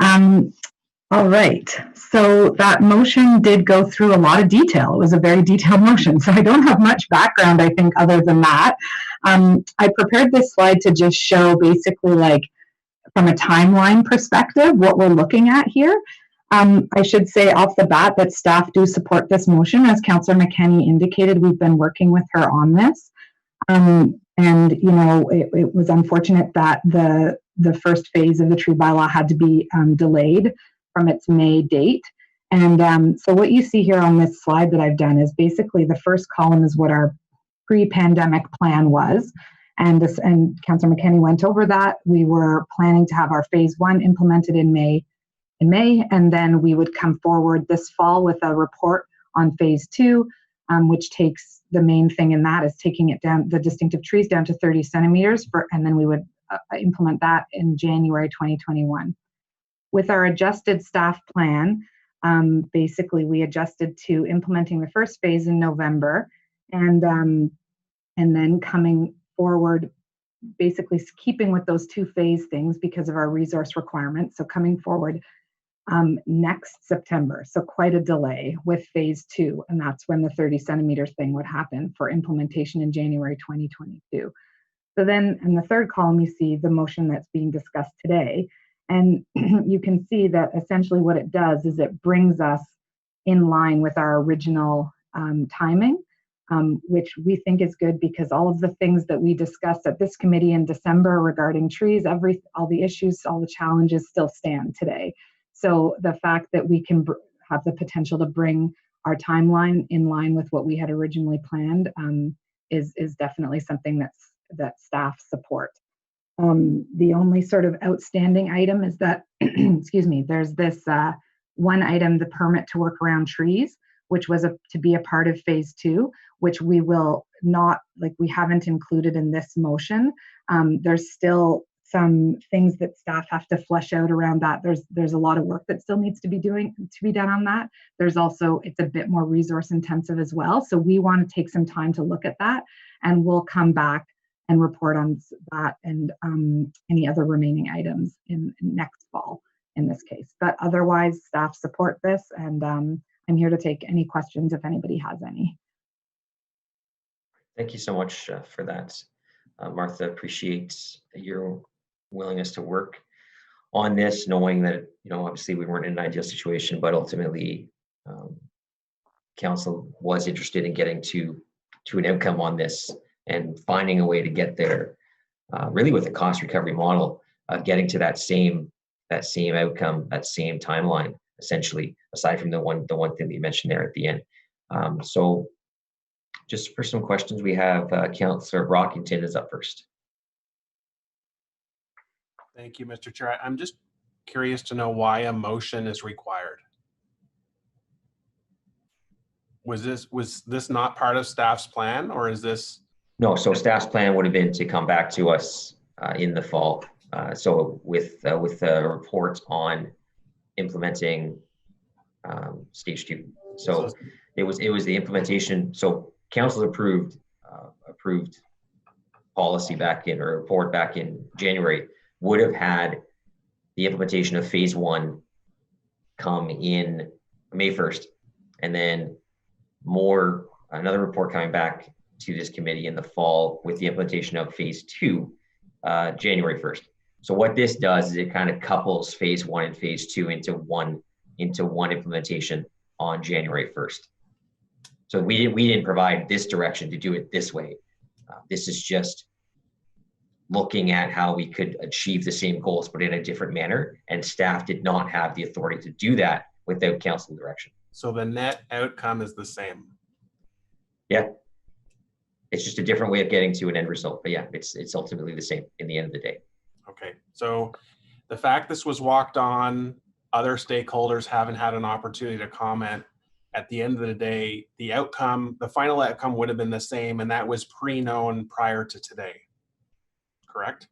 All right, so that motion did go through a lot of detail. It was a very detailed motion, so I don't have much background, I think, other than that. I prepared this slide to just show basically, like, from a timeline perspective, what we're looking at here. I should say off the bat that staff do support this motion. As Councillor McKenney indicated, we've been working with her on this. And, you know, it was unfortunate that the first phase of the tree bylaw had to be delayed from its May date. And so what you see here on this slide that I've done is basically the first column is what our pre-pandemic plan was. And Councillor McKenney went over that. We were planning to have our phase 1 implemented in May, and then we would come forward this fall with a report on phase 2, which takes the main thing in that is taking it down, the distinctive trees down to 30 centimeters, and then we would implement that in January 2021. With our adjusted staff plan, basically we adjusted to implementing the first phase in November, and then coming forward, basically keeping with those 2 phase things because of our resource requirements. So coming forward next September, so quite a delay with phase 2, and that's when the 30 centimeters thing would happen for implementation in January 2022. So then in the third column, you see the motion that's being discussed today. And you can see that essentially what it does is it brings us in line with our original timing, which we think is good because all of the things that we discussed at this committee in December regarding trees, all the issues, all the challenges still stand today. So the fact that we can have the potential to bring our timeline in line with what we had originally planned is definitely something that staff support. The only sort of outstanding item is that, excuse me, there's this one item, the permit to work around trees, which was to be a part of phase 2, which we will not, like, we haven't included in this motion. There's still some things that staff have to flesh out around that. There's a lot of work that still needs to be done on that. There's also, it's a bit more resource intensive as well. So we want to take some time to look at that, and we'll come back and report on that and any other remaining items in next fall in this case. But otherwise, staff support this, and I'm here to take any questions if anybody has any. Thank you so much for that, Martha. Appreciate your willingness to work on this, knowing that, you know, obviously we weren't in an ideal situation, but ultimately council was interested in getting to an outcome on this and finding a way to get there, really with the cost recovery model, getting to that same outcome, that same timeline, essentially, aside from the one thing that you mentioned there at the end. So just for some questions, we have Councillor Brockington is up first. Thank you, Mr. Chair. I'm just curious to know why a motion is required. Was this not part of staff's plan, or is this? No, so staff's plan would have been to come back to us in the fall. So with the report on implementing stage 2. So it was the implementation. So council approved policy back in, or report back in January, would have had the implementation of phase 1 come in May 1st, and then another report coming back to this committee in the fall with the implementation of phase 2 January 1st. So what this does is it kind of couples phase 1 and phase 2 into one implementation on January 1st. So we didn't provide this direction to do it this way. This is just looking at how we could achieve the same goals, but in a different manner. And staff did not have the authority to do that without council direction. So the net outcome is the same. Yeah. It's just a different way of getting to an end result. But yeah, it's ultimately the same in the end of the day. Okay, so the fact this was walked on, other stakeholders haven't had an opportunity to comment. At the end of the day, the outcome, the final outcome would have been the same, and that was pre-known prior to today, correct?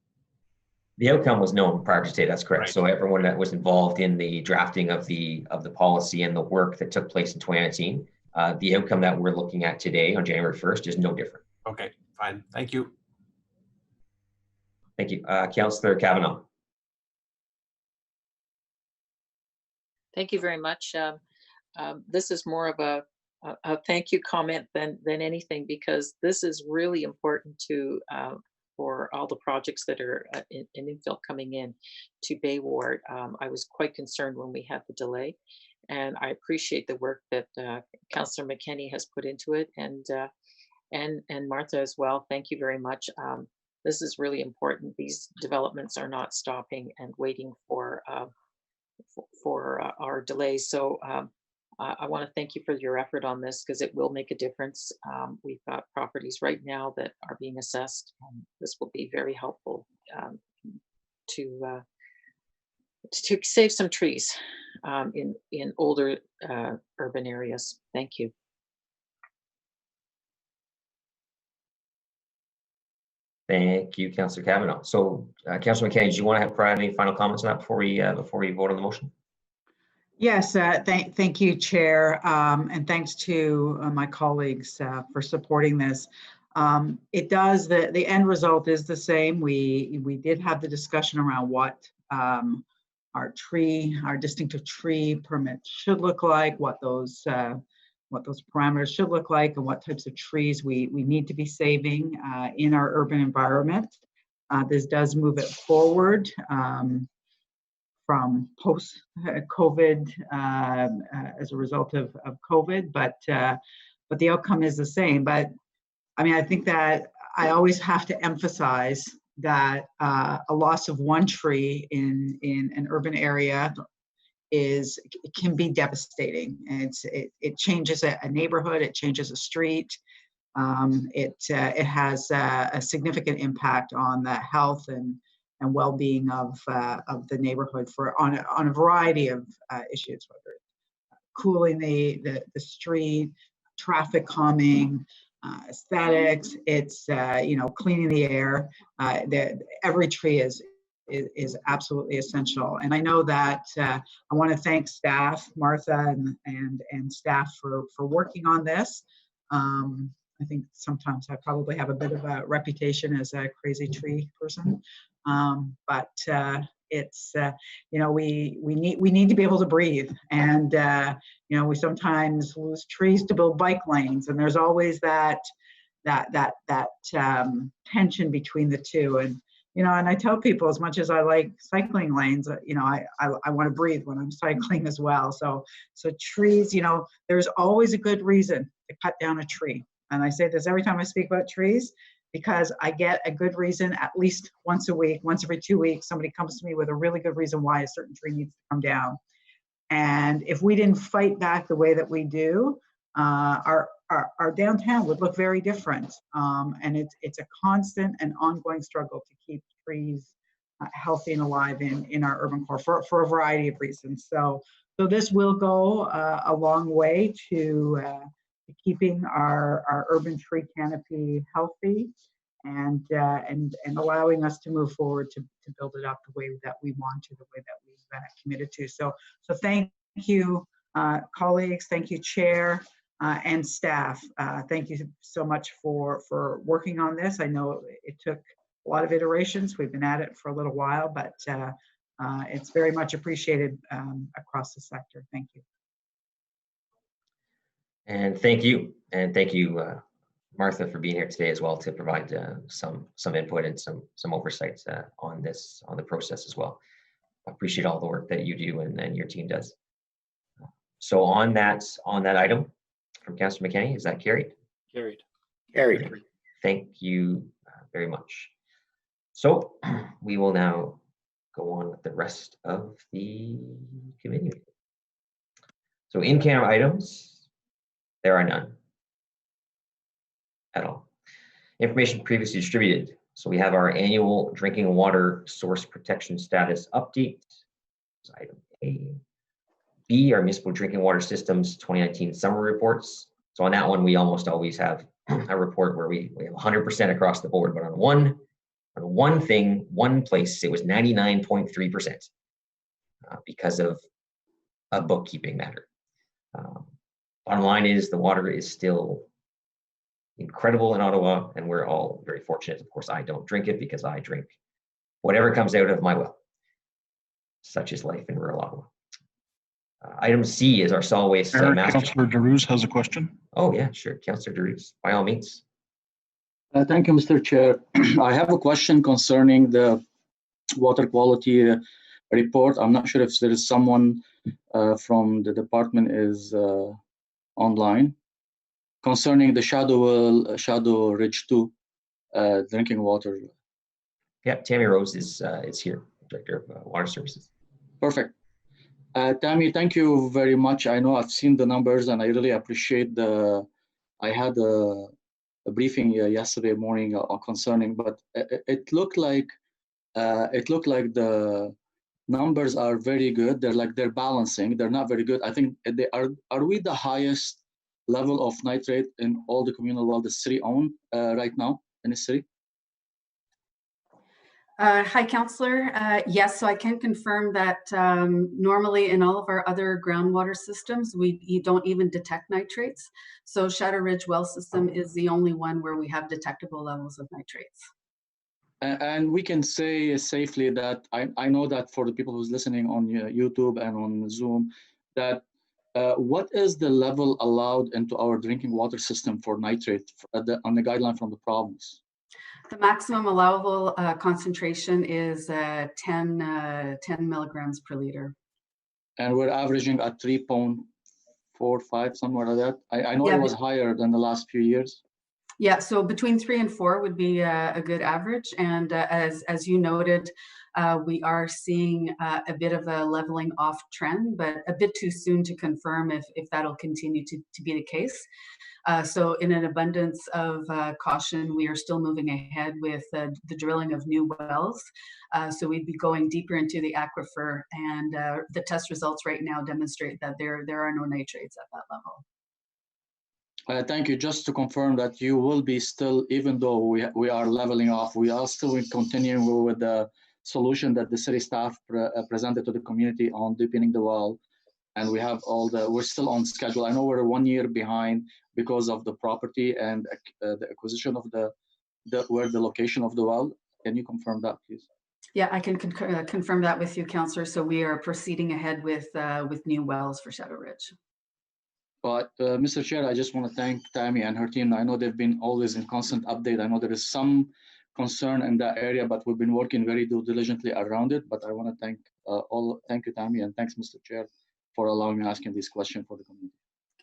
The outcome was known prior to today. That's correct. Right. So everyone that was involved in the drafting of the policy and the work that took place in 2019, the outcome that we're looking at today on January 1st is no different. Okay, fine. Thank you. Thank you. Councillor Kavanaugh. Thank you very much. This is more of a thank you comment than anything, because this is really important to for all the projects that are in infill coming in to Bay Ward. I was quite concerned when we had the delay, and I appreciate the work that Councillor McKenney has put into it, and Martha as well. Thank you very much. This is really important. These developments are not stopping and waiting for our delays. So I want to thank you for your effort on this, because it will make a difference. We've got properties right now that are being assessed. This will be very helpful to save some trees in older urban areas. Thank you. Thank you, Councillor Kavanaugh. So, Councillor McKenney, do you want to provide any final comments on that before we vote on the motion? Yes, thank you, Chair, and thanks to my colleagues for supporting this. It does, the end result is the same. We did have the discussion around what our distinctive tree permit should look like, what those parameters should look like, and what types of trees we need to be saving in our urban environment. This does move it forward from post-COVID as a result of COVID, but the outcome is the same. But I mean, I think that I always have to emphasize that a loss of one tree in an urban area can be devastating. And it changes a neighborhood, it changes a street. It has a significant impact on the health and well-being of the neighborhood on a variety of issues, whether it's cooling the street, traffic calming, aesthetics. It's cleaning the air. Every tree is absolutely essential. And I know that I want to thank staff, Martha and staff for working on this. I think sometimes I probably have a bit of a reputation as a crazy tree person, but it's we need to be able to breathe, and we sometimes lose trees to build bike lanes, and there's always that tension between the two. And I tell people, as much as I like cycling lanes, I want to breathe when I'm cycling as well. So trees, there's always a good reason to cut down a tree. And I say this every time I speak about trees, because I get a good reason at least once a week, once every 2 weeks, somebody comes to me with a really good reason why a certain tree needs to come down. And if we didn't fight back the way that we do, our downtown would look very different. And it's a constant and ongoing struggle to keep trees healthy and alive in our urban core for a variety of reasons. So this will go a long way to keeping our urban tree canopy healthy and allowing us to move forward to build it up the way that we want to, the way that we've committed to. So thank you, colleagues. Thank you, Chair. And staff, thank you so much for working on this. I know it took a lot of iterations. We've been at it for a little while, but it's very much appreciated across the sector. Thank you. And thank you, Martha, for being here today as well to provide some input and some oversight on the process as well. I appreciate all the work that you do and your team does. So on that item from Councillor McKenney, is that carried? Carried. Thank you very much. So we will now go on with the rest of the committee. So in-camera items, there are none. at all. Information previously distributed. So we have our annual drinking water source protection status update. So item A. B, our municipal drinking water systems 2019 summer reports. So on that one, we almost always have a report where we have 100% across the board, but on one thing, one place, it was 99.3% because of a bookkeeping matter. Bottom line is the water is still incredible in Ottawa, and we're all very fortunate. Of course, I don't drink it because I drink whatever comes out of my well. Such is life in rural Ottawa. Item C is our solid waste master. Councillor Derues has a question. Oh yeah, sure, Councillor Derues, by all means. Thank you, Mr. Chair. I have a question concerning the water quality report. I'm not sure if there is someone from the department is online concerning the Shadow Ridge 2 drinking water. Yeah, Tammy Rose is here, Director of Water Services. Perfect. Tammy, thank you very much. I know I've seen the numbers and I really appreciate I had a briefing yesterday morning concerning, but it looked like the numbers are very good. They're balancing. They're not very good. I think they are we the highest level of nitrate in all the communal well the city own right now in the city? Hi, Councillor. Yes, so I can confirm that normally in all of our other groundwater systems, you don't even detect nitrates. So Shadow Ridge well system is the only one where we have detectable levels of nitrates. And we can say safely that I know that for the people who's listening on YouTube and on Zoom, that what is the level allowed into our drinking water system for nitrate on the guideline from the province? The maximum allowable concentration is 10 milligrams per liter. And we're averaging at 3.45, somewhere like that. I know it was higher than the last few years. Yeah, so between 3 and 4 would be a good average. And as you noted, we are seeing a bit of a leveling off trend, but a bit too soon to confirm if that'll continue to be the case. So in an abundance of caution, we are still moving ahead with the drilling of new wells. So we'd be going deeper into the aquifer, and the test results right now demonstrate that there are no nitrates at that level. Thank you. Just to confirm that you will be still, even though we are leveling off, we are still continuing with the solution that the city staff presented to the community on deepening the well. And we have we're still on schedule. I know we're 1 year behind because of the property and the acquisition of where the location of the well. Can you confirm that, please? Yeah, I can confirm that with you, Councillor. So we are proceeding ahead with new wells for Shadow Ridge. But Mr. Chair, I just want to thank Tammy and her team. I know they've been always in constant update. I know there is some concern in that area, but we've been working very diligently around it. But I want to thank thank you, Tammy, and thanks, Mr. Chair, for allowing me asking this question for the community.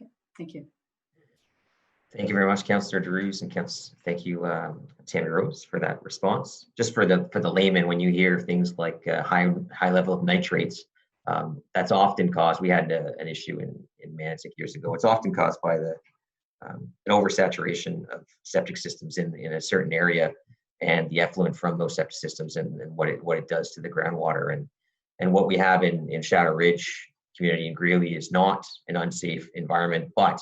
Okay, thank you. Thank you very much, Councillor Derues, and thank you, Tammy Rose, for that response. Just for the layman, when you hear things like high level of nitrates, that's often caused. We had an issue in Manitic years ago. It's often caused by an oversaturation of septic systems in a certain area, and the effluent from those septic systems, and what it does to the groundwater. And what we have in Shadow Ridge community in Greeley is not an unsafe environment, but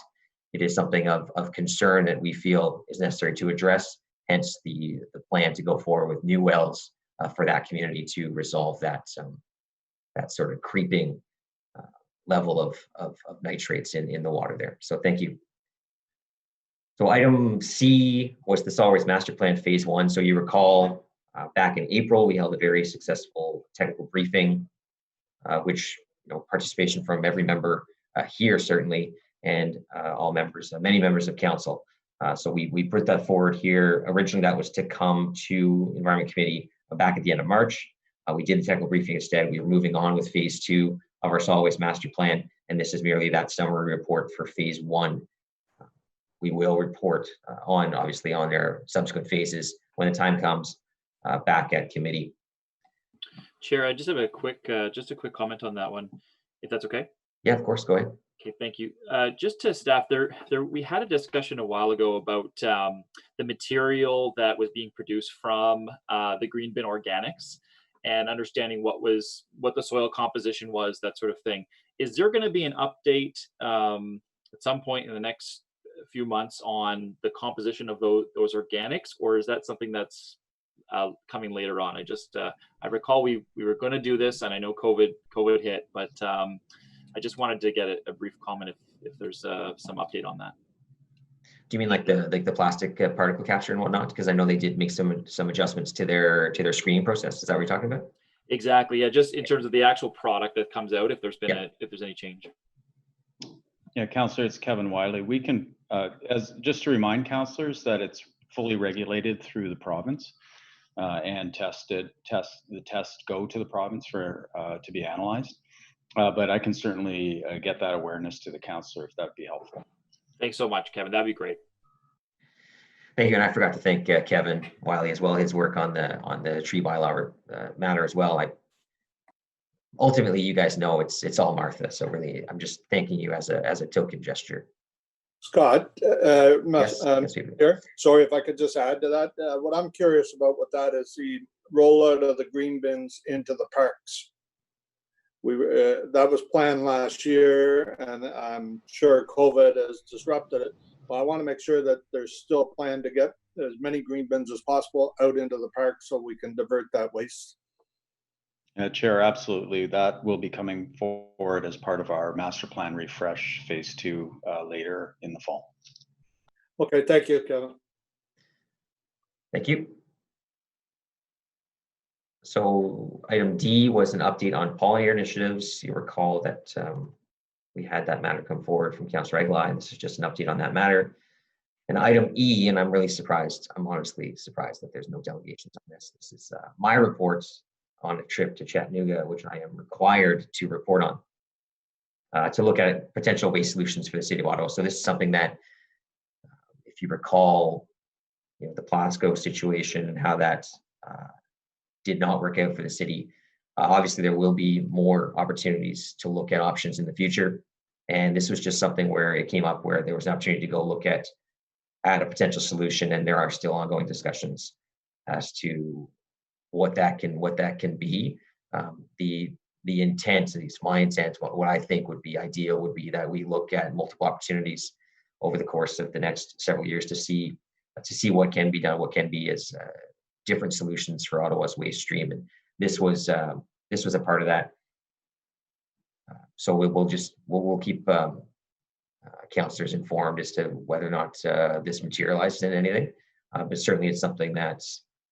it is something of concern that we feel is necessary to address. Hence the plan to go forward with new wells for that community to resolve that sort of creeping level of nitrates in the water there. So thank you. So item C was the solid waste master plan phase 1. So you recall back in April, we held a very successful technical briefing, which participation from every member here certainly, and all members, many members of council. So we put that forward here. Originally, that was to come to Environment Committee back at the end of March. We did the technical briefing instead. We were moving on with phase 2 of our solid waste master plan, and this is merely that summary report for phase 1. We will report obviously on their subsequent phases when the time comes back at committee. Chair, I just have a quick comment on that one, if that's okay. Yeah, of course, go ahead. Okay, thank you. Just to staff, we had a discussion a while ago about the material that was being produced from the green bin organics, and understanding what the soil composition was, that sort of thing. Is there going to be an update at some point in the next few months on the composition of those organics, or is that something that's coming later on? I recall we were going to do this, and I know COVID hit, but I just wanted to get a brief comment if there's some update on that. Do you mean like the plastic particle capture and whatnot? Because I know they did make some adjustments to their screening process. Is that what you're talking about? Exactly. Yeah. Just in terms of the actual product that comes out, if there's been if there's any change. Yeah, Councillor, it's Kevin Wiley. We can, just to remind councillors that it's fully regulated through the province and the tests go to the province for to be analyzed. But I can certainly get that awareness to the councillor if that'd be helpful. Thanks so much, Kevin. That'd be great. Thank you, and I forgot to thank Kevin Wiley as well. His work on the tree bylaw matter as well. Ultimately, you guys know it's all Martha. So really, I'm just thanking you as a token gesture. Scott, Yes, here. Sorry if I could just add to that. What I'm curious about with that is the rollout of the green bins into the parks. That was planned last year, and I'm sure COVID has disrupted it. But I want to make sure that there's still a plan to get as many green bins as possible out into the park so we can divert that waste. Chair, absolutely. That will be coming forward as part of our master plan refresh phase 2 later in the fall. Okay, thank you, Kevin. Thank you. So item D was an update on pollinator initiatives. You recall that we had that matter come forward from Councillor Aguilar, and this is just an update on that matter. And item E, and I'm really surprised, I'm honestly surprised that there's no delegations on this. This is my report on a trip to Chattanooga, which I am required to report on, to look at potential waste solutions for the city of Ottawa. So this is something that, if you recall, the Plasco situation and how that did not work out for the city. Obviously, there will be more opportunities to look at options in the future. And this was just something where it came up where there was an opportunity to go look at a potential solution, and there are still ongoing discussions as to what that can be. The intent, at least my intent, what I think would be ideal would be that we look at multiple opportunities over the course of the next several years to see what can be done, what can be as different solutions for Ottawa's waste stream, and this was a part of that. So we'll keep councillors informed as to whether or not this materializes in anything, but certainly it's something that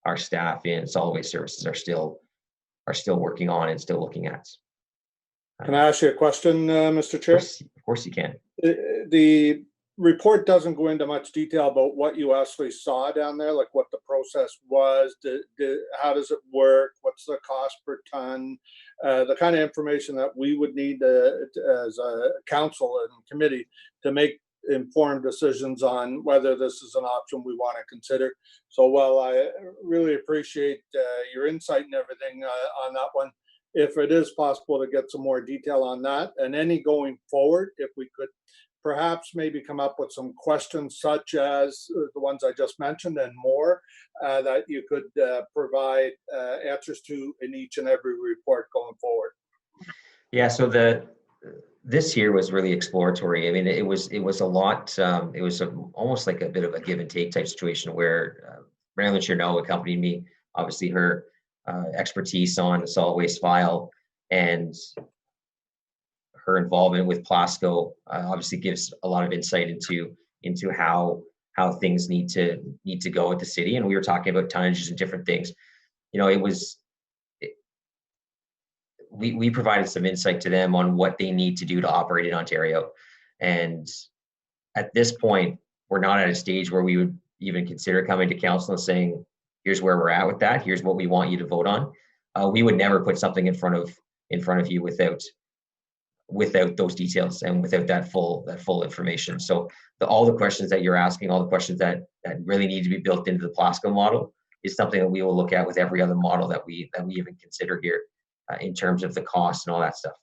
our staff in solid waste services are still working on and still looking at. Can I ask you a question, Mr. Chair? Of course you can. The report doesn't go into much detail about what you actually saw down there, like what the process was, how does it work, what's the cost per ton, the kind of information that we would need as a council and committee to make informed decisions on whether this is an option we want to consider. So while I really appreciate your insight and everything on that one, if it is possible to get some more detail on that, and any going forward, if we could perhaps maybe come up with some questions such as the ones I just mentioned and more that you could provide answers to in each and every report going forward. Yeah, so this year was really exploratory. I mean, it was a lot. It was almost like a bit of a give and take type situation where Marilyn Cherneau accompanied me. Obviously, her expertise on the solid waste file and her involvement with Plasco obviously gives a lot of insight into how things need to go at the city. And we were talking about tonnages and different things. We provided some insight to them on what they need to do to operate in Ontario. And at this point, we're not at a stage where we would even consider coming to council and saying, here's where we're at with that. Here's what we want you to vote on. We would never put something in front of you without those details and without that full information. So all the questions that you're asking, all the questions that really need to be built into the Plasco model is something that we will look at with every other model that we even consider here in terms of the cost and all that stuff.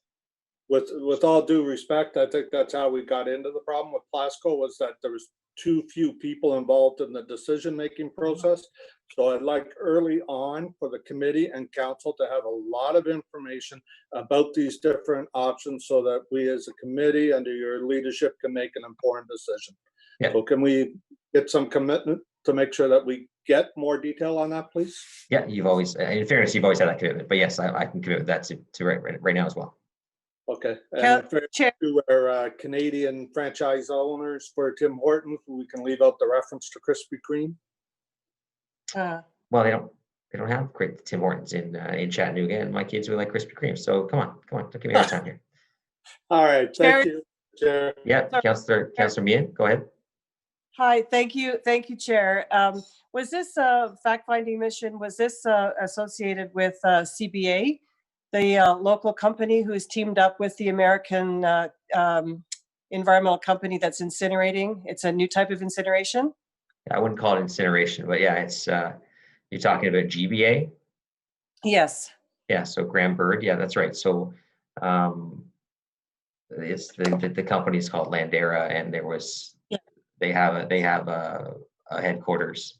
with all due respect, I think that's how we got into the problem with Plasco, was that there was too few people involved in the decision-making process. So I'd like early on for the committee and council to have a lot of information about these different options so that we as a committee under your leadership can make an informed decision. Yeah. So can we get some commitment to make sure that we get more detail on that, please? Yeah, you've always, in fairness, you've always had that commitment, but yes, I can commit with that to right now as well. Okay, and to our Canadian franchise owners for Tim Hortons, we can leave out the reference to Krispy Kreme. Well, they don't have great Tim Hortons in Chattanooga, and my kids really like Krispy Kreme. So come on, don't give me hard time here. All right, thank you, Chair. Yeah, Councillor Meehan, go ahead. Hi, thank you, Chair. Was this a fact-finding mission? Was this associated with CBA, the local company who's teamed up with the American environmental company that's incinerating? It's a new type of incineration? I wouldn't call it incineration, but yeah, it's you're talking about GBA? Yes. Yeah, so Graham Bird, yeah, that's right. So it's the company is called Landera, and there was they have a headquarters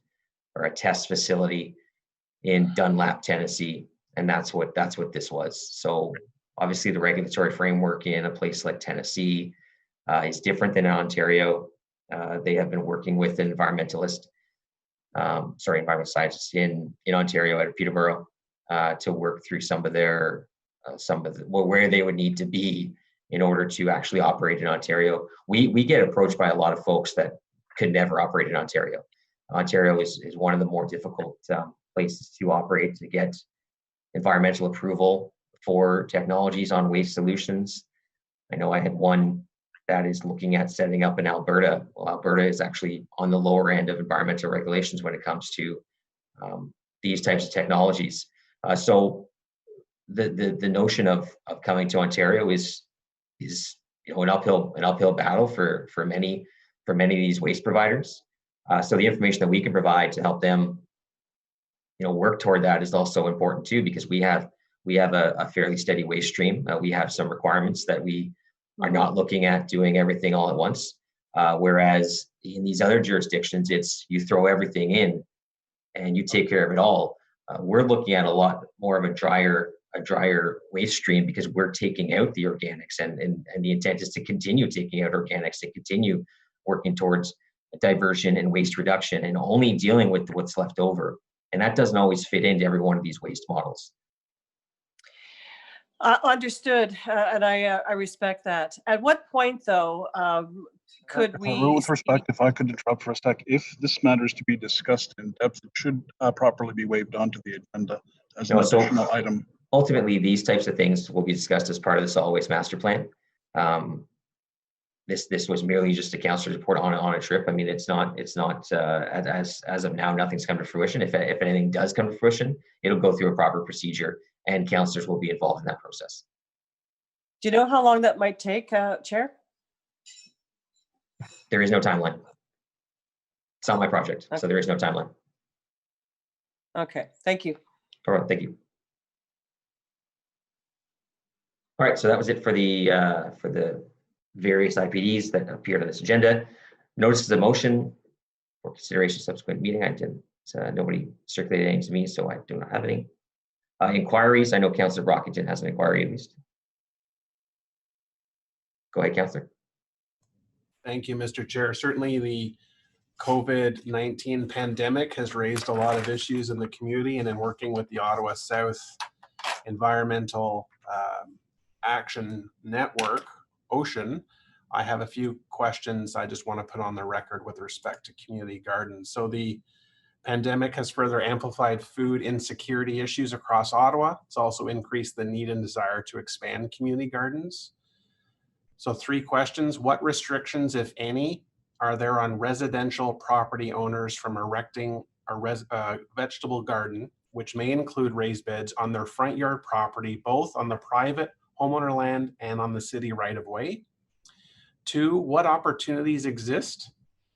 or a test facility in Dunlap, Tennessee, and that's what this was. So obviously the regulatory framework in a place like Tennessee is different than in Ontario. They have been working with an environmental scientists in Ontario out of Peterborough to work through some of where they would need to be in order to actually operate in Ontario. We get approached by a lot of folks that could never operate in Ontario. Ontario is one of the more difficult places to operate, to get environmental approval for technologies on waste solutions. I know I had one that is looking at setting up in Alberta. Well, Alberta is actually on the lower end of environmental regulations when it comes to these types of technologies. So the notion of coming to Ontario is an uphill battle for many of these waste providers. So the information that we can provide to help them work toward that is also important too, because we have a fairly steady waste stream. We have some requirements that we are not looking at doing everything all at once. Whereas in these other jurisdictions, it's you throw everything in and you take care of it all. We're looking at a lot more of a drier waste stream because we're taking out the organics, and the intent is to continue taking out organics, to continue working towards diversion and waste reduction and only dealing with what's left over. And that doesn't always fit into every one of these waste models. Understood, and I respect that. At what point, though, could we? With respect, if I could interrupt for a sec, if this matter is to be discussed in depth, it should properly be waived onto the agenda as an additional item. Ultimately, these types of things will be discussed as part of the solid waste master plan. This was merely just a councilor's report on a trip. I mean, it's not as of now, nothing's come to fruition. If anything does come to fruition, it'll go through a proper procedure, and councilors will be involved in that process. Do you know how long that might take, Chair? There is no timeline. It's not my project, so there is no timeline. Okay, thank you. All right, thank you. All right, so that was it for the various IPDs that appeared on this agenda. Notices of motion for consideration subsequent meeting. I didn't. Nobody circulated any to me, so I do not have any. Inquiries. I know Councillor Brockington has an inquiry at least. Go ahead, Councillor. Thank you, Mr. Chair. Certainly the COVID-19 pandemic has raised a lot of issues in the community, and in working with the Ottawa South Environmental Action Network, OCEAN, I have a few questions I just want to put on the record with respect to community gardens. So the pandemic has further amplified food insecurity issues across Ottawa. It's also increased the need and desire to expand community gardens. So 3 questions. What restrictions, if any, are there on residential property owners from erecting a vegetable garden, which may include raised beds, on their front yard property, both on the private homeowner land and on the city right-of-way? 2, what opportunities exist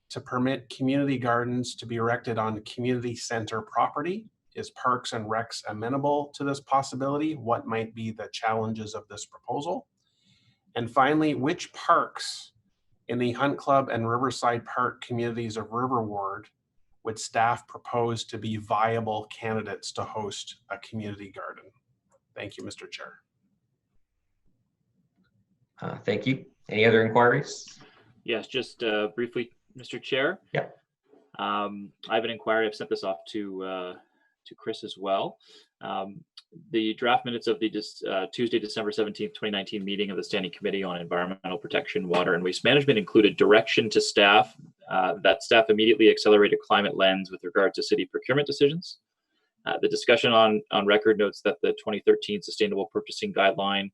to permit community gardens to be erected on community center property? Is Parks and Recs amenable to this possibility? What might be the challenges of this proposal? And finally, which parks in the Hunt Club and Riverside Park communities of River Ward would staff propose to be viable candidates to host a community garden? Thank you, Mr. Chair. Thank you. Any other inquiries? Yes, just briefly, Mr. Chair. Yeah. I have an inquiry. I've sent this off to Chris as well. The draft minutes of the Tuesday, December 17th, 2019 meeting of the Standing Committee on Environmental Protection, Water and Waste Management included direction to staff that staff immediately accelerate a climate lens with regard to city procurement decisions. The discussion on record notes that the 2013 Sustainable Purchasing Guideline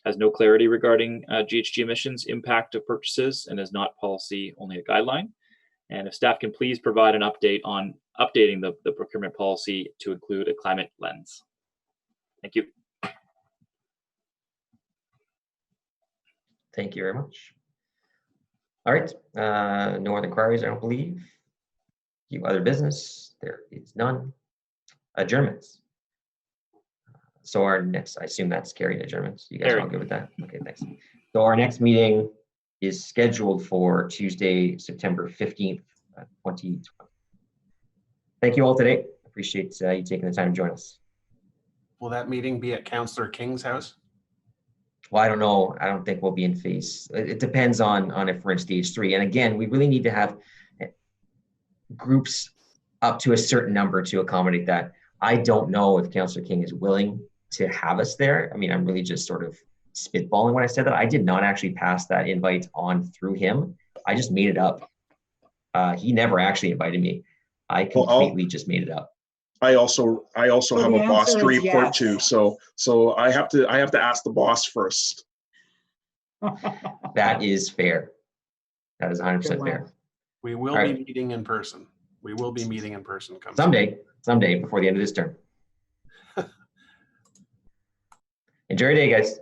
has no clarity regarding GHG emissions impact of purchases and is not policy, only a guideline. And if staff can please provide an update on updating the procurement policy to include a climate lens. Thank you. Thank you very much. All right, no other inquiries, I don't believe. You other business, there is none. Adjournments. So our next, I assume that's carried adjournments. You guys are all good with that? Okay, thanks. So our next meeting is scheduled for Tuesday, September 15th, 2020. Thank you all today. Appreciate you taking the time to join us. Will that meeting be at Councillor King's house? Well, I don't know. I don't think we'll be in phase. It depends on if we're in stage 3. And again, we really need to have groups up to a certain number to accommodate that. I don't know if Councillor King is willing to have us there. I mean, I'm really just sort of spitballing when I said that. I did not actually pass that invite on through him. I just made it up. He never actually invited me. I completely just made it up. I also have a boss to report to, so I have to ask the boss first. That is fair. That is 100% fair. We will be meeting in person. We will be meeting in person. Someday before the end of this term. Enjoy your day, guys.